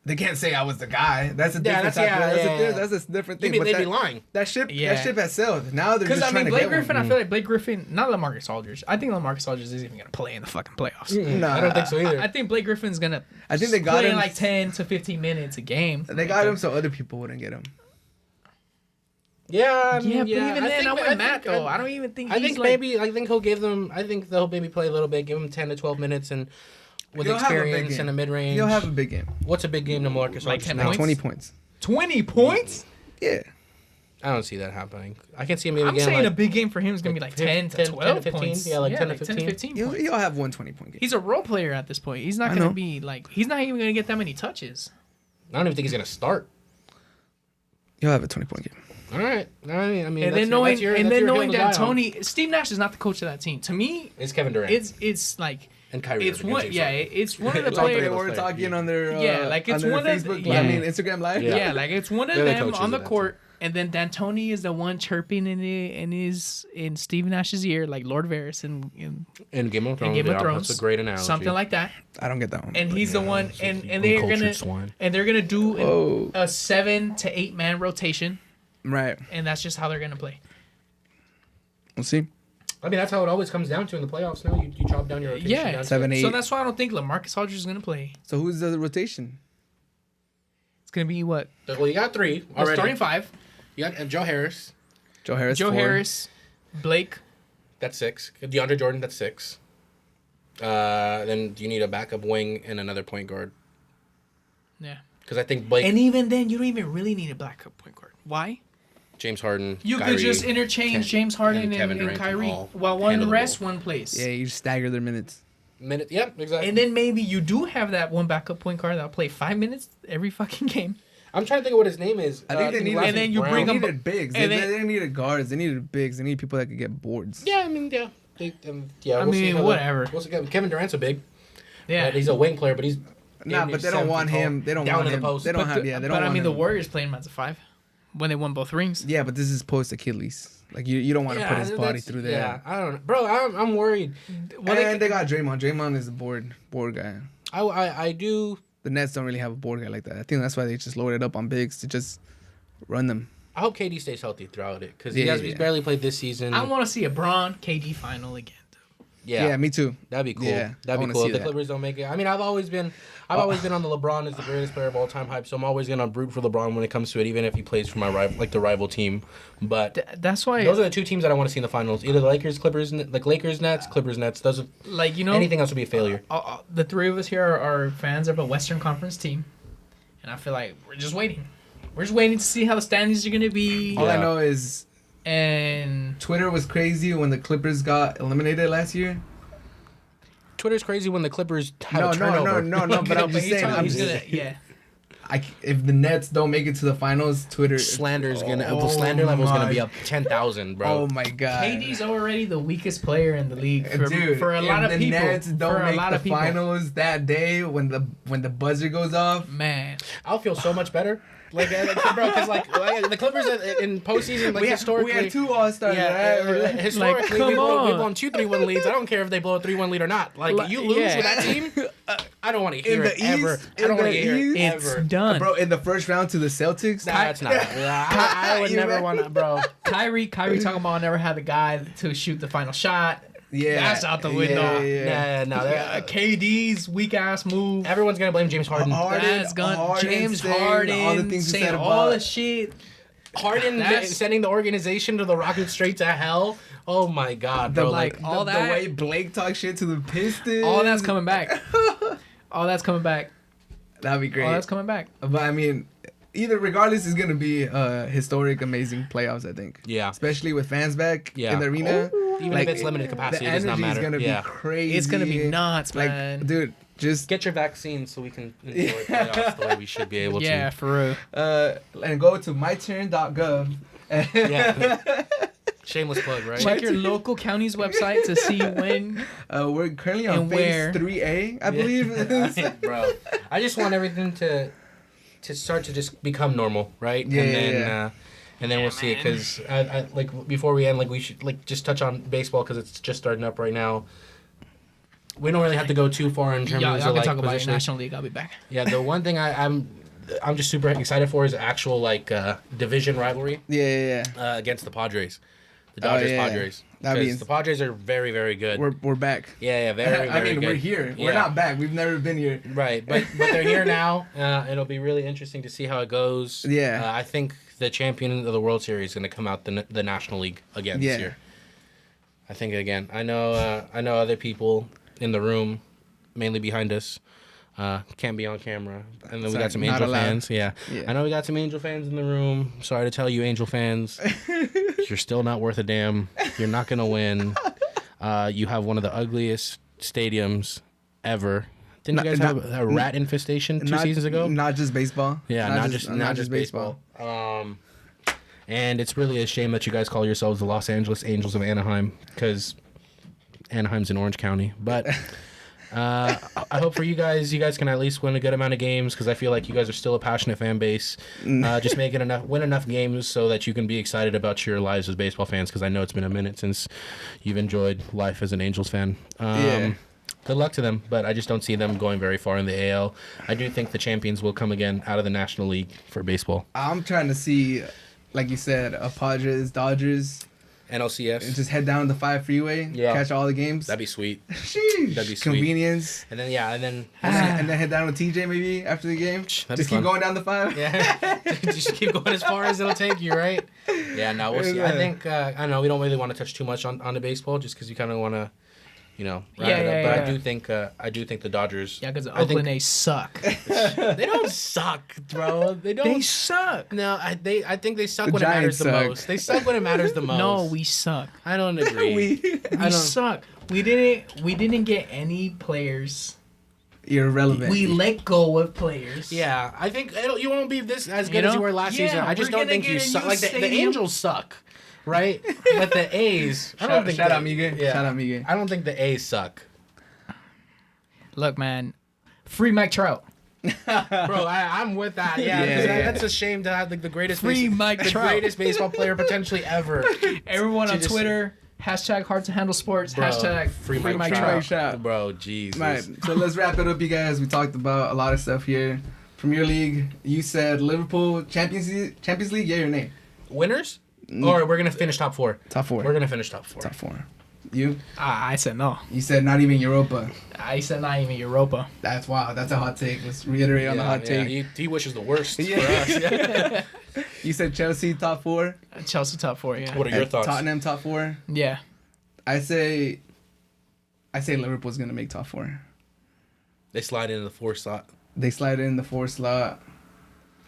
They can't say I was the guy. That's a different That's a different thing. You mean they'd be lying? That ship has sailed. Now they're just trying to Blake get Griffin, one. I feel like Blake Griffin, not LaMarcus Aldridge. I think LaMarcus Aldridge isn't even gonna play in the fucking playoffs. No, I don't think so either. I think Blake Griffin's gonna. I think they got play him like 10 to 15 minutes a game. They got him so other people wouldn't get him. Yeah, but even then, I went Matt though. I don't even think. I think he'll give them. I think they'll maybe play a little bit, give him 10 to 12 minutes, and with experience and a mid range. He'll have a big game. What's a big game to Marcus? Like 10 points? 20 points. 20 points? Yeah. I don't see that happening. I can see him maybe. I'm saying a big game for him is gonna be like 10 to 12 10 to 15 points. Yeah, 10 to 15 points. He'll have 120-point game. He's a role player at this point. He's not gonna be like. He's not even gonna get that many touches. I don't even think he's gonna start. He'll have a 20-point game. All right. I mean, and then knowing D'Antoni, Steve Nash is not the coach of that team. To me, it's Kevin Durant. It's like and Kyrie. It's one. Yeah, it's one of the players. We're talking on their it's one of Facebook. Instagram Live. Yeah, like it's one of them on the court, and then D'Antoni is the one chirping in Steve Nash's ear, like Lord Varys in Game of Thrones. That's a great analogy. Something like that. I don't get that one. And he's the one, and they're gonna do a 7 to 8 man rotation. Right. And that's just how they're going to play. We'll see. I mean, that's how it always comes down to in the playoffs now. You chop down your rotation. Yeah, 7, 8. So that's why I don't think LaMarcus Aldridge is going to play. So who's the rotation? It's going to be what? Well, you got 3 already. Starting 5. You got Joe Harris. Joe Harris, Blake. That's 6. DeAndre Jordan, that's 6. Then you need a backup wing and another point guard. Yeah. Because I think Blake... And even then, you don't even really need a backup point guard. Why? James Harden, you Kyrie, could just interchange James Harden and Kyrie. While one rests, one plays. Yeah, you stagger their minutes. Yep, exactly. And then maybe you do have that one backup point guard that'll play 5 minutes every fucking game. I'm trying to think of what his name is. I think they needed. And then you bring them. They needed bigs. They needed guards. They needed bigs. They needed people that could get boards. Yeah, I mean, yeah. We'll see whatever. Kevin Durant's a big. Yeah, he's a wing player, but he's. But they don't want him. They don't want him. Post. They don't have. Yeah, they don't. But I mean, the Warriors played him as a 5 when they won both rings. Yeah, but this is post Achilles. Like you don't want to put his body through there. Yeah, I don't know, bro. I'm worried. And they got Draymond. Draymond is a board guy. I do. The Nets don't really have a board guy like that. I think that's why they just loaded up on bigs to just run them. I hope KD stays healthy throughout it because he's barely played this season. I want to see a Bron KD final again. Yeah, me too. That'd be cool. Yeah, that'd be cool if the Clippers don't make it. I mean, I've always been on the LeBron is the greatest player of all time hype, so I'm always gonna root for LeBron when it comes to it, even if he plays for my rival team. But that's why those are the 2 teams that I want to see in the finals. Either the Lakers, Clippers, Nets, Clippers, Nets. Those are anything else would be a failure. The 3 of us here are fans of a Western Conference team, and I feel like we're just waiting. We're just waiting to see how the standings are gonna be. All I know is and Twitter was crazy when the Clippers got eliminated last year. Twitter's crazy when the Clippers have a turnover. No. But I'm just saying. Yeah. If the Nets don't make it to the finals, Twitter slander level is gonna be up 10,000, bro. Oh my god. KD's already the weakest player in the league Dude, for a lot of people. The Nets don't for make a lot the of people. finals that day when the buzzer goes off. Man, I'll feel so much better. Like bro, because like the Clippers in postseason, like historically, we had 2 All-Stars. Yeah, historically, like, we blown 2-3-1 leads. I don't care if they blow a 3-1 lead or not. Like you lose with that team, I don't want to hear it ever. I don't want to hear it it's ever. done, Bro, in the first round to the Celtics. That's not. I would never want to, bro. Kyrie talking about I never had the guy to shoot the final shot. Yeah, That's out the window. No. KD's weak ass move. Everyone's gonna blame James Harden. That's gone. James Harden all the things saying said all about the shit. Harden sending the organization to the Rockets straight to hell. Oh my god, bro! all the that way Blake talks shit to the Pistons. all that's coming back. All that's coming back. That'd be great. All that's coming back. But I mean, regardless, it's gonna be historic, amazing playoffs. I think. Yeah. Especially with fans back in the arena. Even if it's limited capacity, the it does not matter. It's gonna be crazy. It's gonna be nuts, man. Dude, just get your vaccine so we can enjoy playoffs the way we should be able to. Yeah, for real. And go to myturn.gov. Yeah. Shameless plug, right? Check your local county's website to see when. We're currently on phase 3A, I believe. Bro, I just want everything to start to just become normal, right? Yeah, and then we'll see it, because I like before we end, like we should like just touch on baseball because it's just starting up right now. We don't really have to go too far in terms of can like talk about positioning. National League. I'll be back. Yeah, the one thing I'm just super excited for is actual like division rivalry. Yeah. Against the Padres, the Dodgers Padres. Because the Padres are very, very good. We're back. Yeah, very, very good. We're here. Yeah. We're not back. We've never been here. Right, but they're here now. It'll be really interesting to see how it goes. Yeah. I think the champion of the World Series is going to come out the National League again this year. I think again. I know other people in the room, mainly behind us, can't be on camera. And then we got some Angel fans. Yeah. I know we got some Angel fans in the room. Sorry to tell you, Angel fans, you're still not worth a damn. You're not going to win. You have one of the ugliest stadiums ever. Didn't you guys have a rat infestation 2 seasons ago? Not just baseball. Yeah, not just baseball. And it's really a shame that you guys call yourselves the Los Angeles Angels of Anaheim, because Anaheim's in Orange County. But I hope for you guys can at least win a good amount of games, because I feel like you guys are still a passionate fan base. Just win enough games so that you can be excited about your lives as baseball fans, because I know it's been a minute since you've enjoyed life as an Angels fan. Good luck to them, but I just don't see them going very far in the AL. I do think the champions will come again out of the National League for baseball. I'm trying to see, like you said, a Padres, Dodgers. NLCS. And just head down the 5 freeway, catch all the games. That'd be sweet. Sheesh. That'd be sweet. Convenience. And then and then head down with TJ maybe after the game. Just keep going down the 5. Yeah. Just keep going as far as it'll take you, right? Yeah, no, we'll see. I think I know we don't really want to touch too much on the baseball, just because you kind of want to, wrap it up. But I do think the Dodgers. Yeah, because Oakland A's suck. They don't suck, bro. They suck. No, I think they suck when it matters the most. They suck when it matters the most. No, we suck. I don't agree. we suck. We didn't get any players. Irrelevant. We let go of players. Yeah, I think you won't be as good as you were last season. I just don't think you suck. Like the Angels suck. Right? But the A's, I don't think. Shout out, Miguel. Yeah, shout out, Miguel. I don't think the A's suck. Look, man, free Mike Trout. Bro, I'm with that. Yeah, that's a shame to have the greatest greatest baseball player potentially ever. Everyone on Twitter, hashtag hard to handle sports, hashtag free Mike Trout. Bro, Jesus. Right, so let's wrap it up, you guys. We talked about a lot of stuff here. Premier League, you said Liverpool, Champions League, yay or nay? Winners? Or we're going to finish top 4? Top 4. We're going to finish top 4. Top 4. You? I said no. You said not even Europa. I said not even Europa. That's wow. That's a hot take. Let's reiterate on the hot take. He wishes the worst for us. You said Chelsea top 4? Chelsea top 4, yeah. What are your thoughts? Tottenham top 4? Yeah. I say Liverpool's going to make top 4. They slide into the 4 slot. They slide in the 4 slot.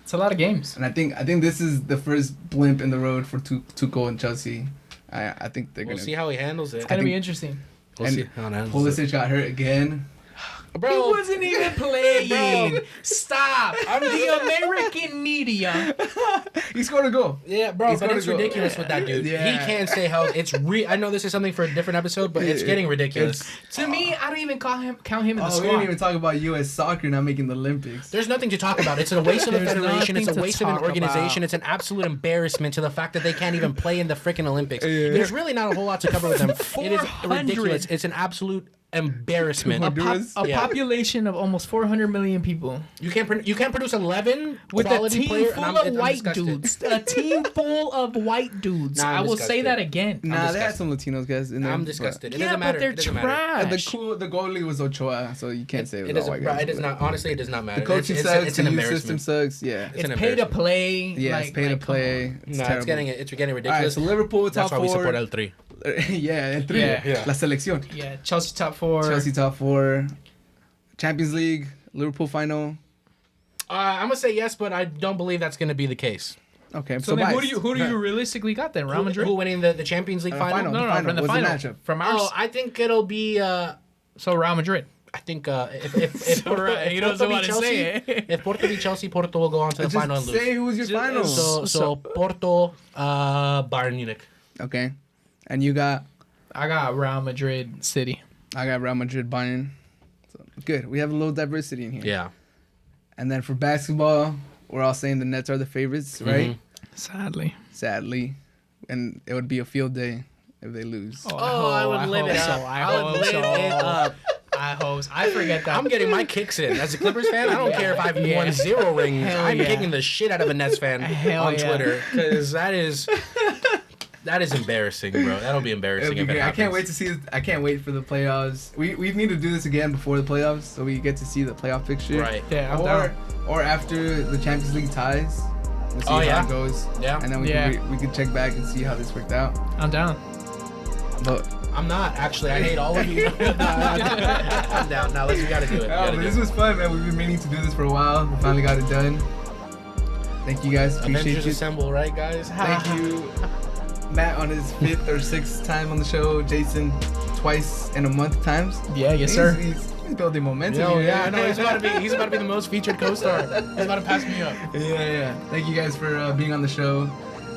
It's a lot of games. And I think this is the first blimp in the road for Tuchel and Chelsea. I think they're We'll gonna see how he handles it. It's gonna be interesting. We'll see how he handles it. Pulisic got hurt again. Bro, He wasn't even playing. Stop. I'm the American media. He scored a goal. Yeah, bro, but it's ridiculous with that dude. Yeah. He can't say how it's I know this is something for a different episode, but it's getting ridiculous. To me, I don't even count him in the squad. We didn't even talk about U.S. soccer not making the Olympics. There's nothing to talk about. It's a waste of a There's federation. It's a nothing to waste of an talk organization. about. It's an absolute embarrassment to the fact that they can't even play in the freaking Olympics. There's really not a whole lot to cover with them. It is 400. ridiculous. It's an absolute embarrassment. A population of almost 400 million people. You can't produce 11 With a quality team player, full and of I'm white disgusted. dudes. A team full of white dudes. Nah, I'm I will say disgusted. that again. Nah, they had some Latinos guys in there. I'm disgusted. It Yeah, doesn't matter. but they're It doesn't matter. trash. The goalie was Ochoa, so you can't say it was all white guys. It does not. Honestly, it does not matter. The coaching it's sucks. It's The an youth embarrassment. system sucks. Yeah. It's an pay to embarrassment. play. Yeah, it's pay to play. It's No, terrible. it's getting All right, ridiculous. so Liverpool top That's why we four. support El Tri. Yeah, el tri. Yeah. La selección. Yeah, Chelsea top 4. Chelsea top 4. Champions League. Liverpool final. I'm gonna say yes, but I don't believe that's gonna be the case. Okay, So then biased. who do you realistically got then? Real Madrid? Who winning the Champions League final? No, from the What's final. matchup? From our I think it'll be. so Real Madrid. I think if Porto, right, he if doesn't Porto want beat to say Chelsea, it. if Porto beat Chelsea, Porto will go on to the Just final and lose. say who was your final. So Porto, Bayern Munich. Okay, and you got. I got Real Madrid City. I got Real Madrid Bayern. So, good. We have a little diversity in here. Yeah. And then for basketball, we're all saying the Nets are the favorites, right? Sadly. Sadly, and it would be a field day if they lose. I would live it up. I would live it up. I hope so. I forget that. I'm getting my kicks in. As a Clippers fan, I don't care if I've won 0 rings. Hell I'm yeah. kicking the shit out of a Nets fan Hell on yeah. Twitter because that is embarrassing, bro. That'll be embarrassing if it I happens. can't wait to see. I can't wait for the playoffs. We need to do this again before the playoffs, so we get to see the playoff picture. Right. Yeah, I'm down. Or after the Champions League ties. We'll see Oh, how yeah. it goes. Yeah. And then we can check back and see how this worked out. I'm down. But I'm not actually. I hate all of you. I'm down. Now we gotta do it. We gotta do this it. was fun, man. We've been meaning to do this for a while. We finally got it done. Thank you guys. Appreciate Avengers you. assemble, right, guys? Thank you, Matt, on his 5th or 6th time on the show. Jason, twice in a month times. Yeah, yes, sir. He's building momentum. Yo, here. yeah, I know. He's about to be the most featured co-star. He's about to pass me up. Yeah. Thank you guys for being on the show.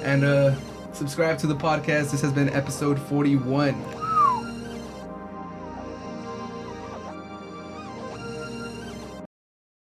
And subscribe to the podcast. This has been episode 41.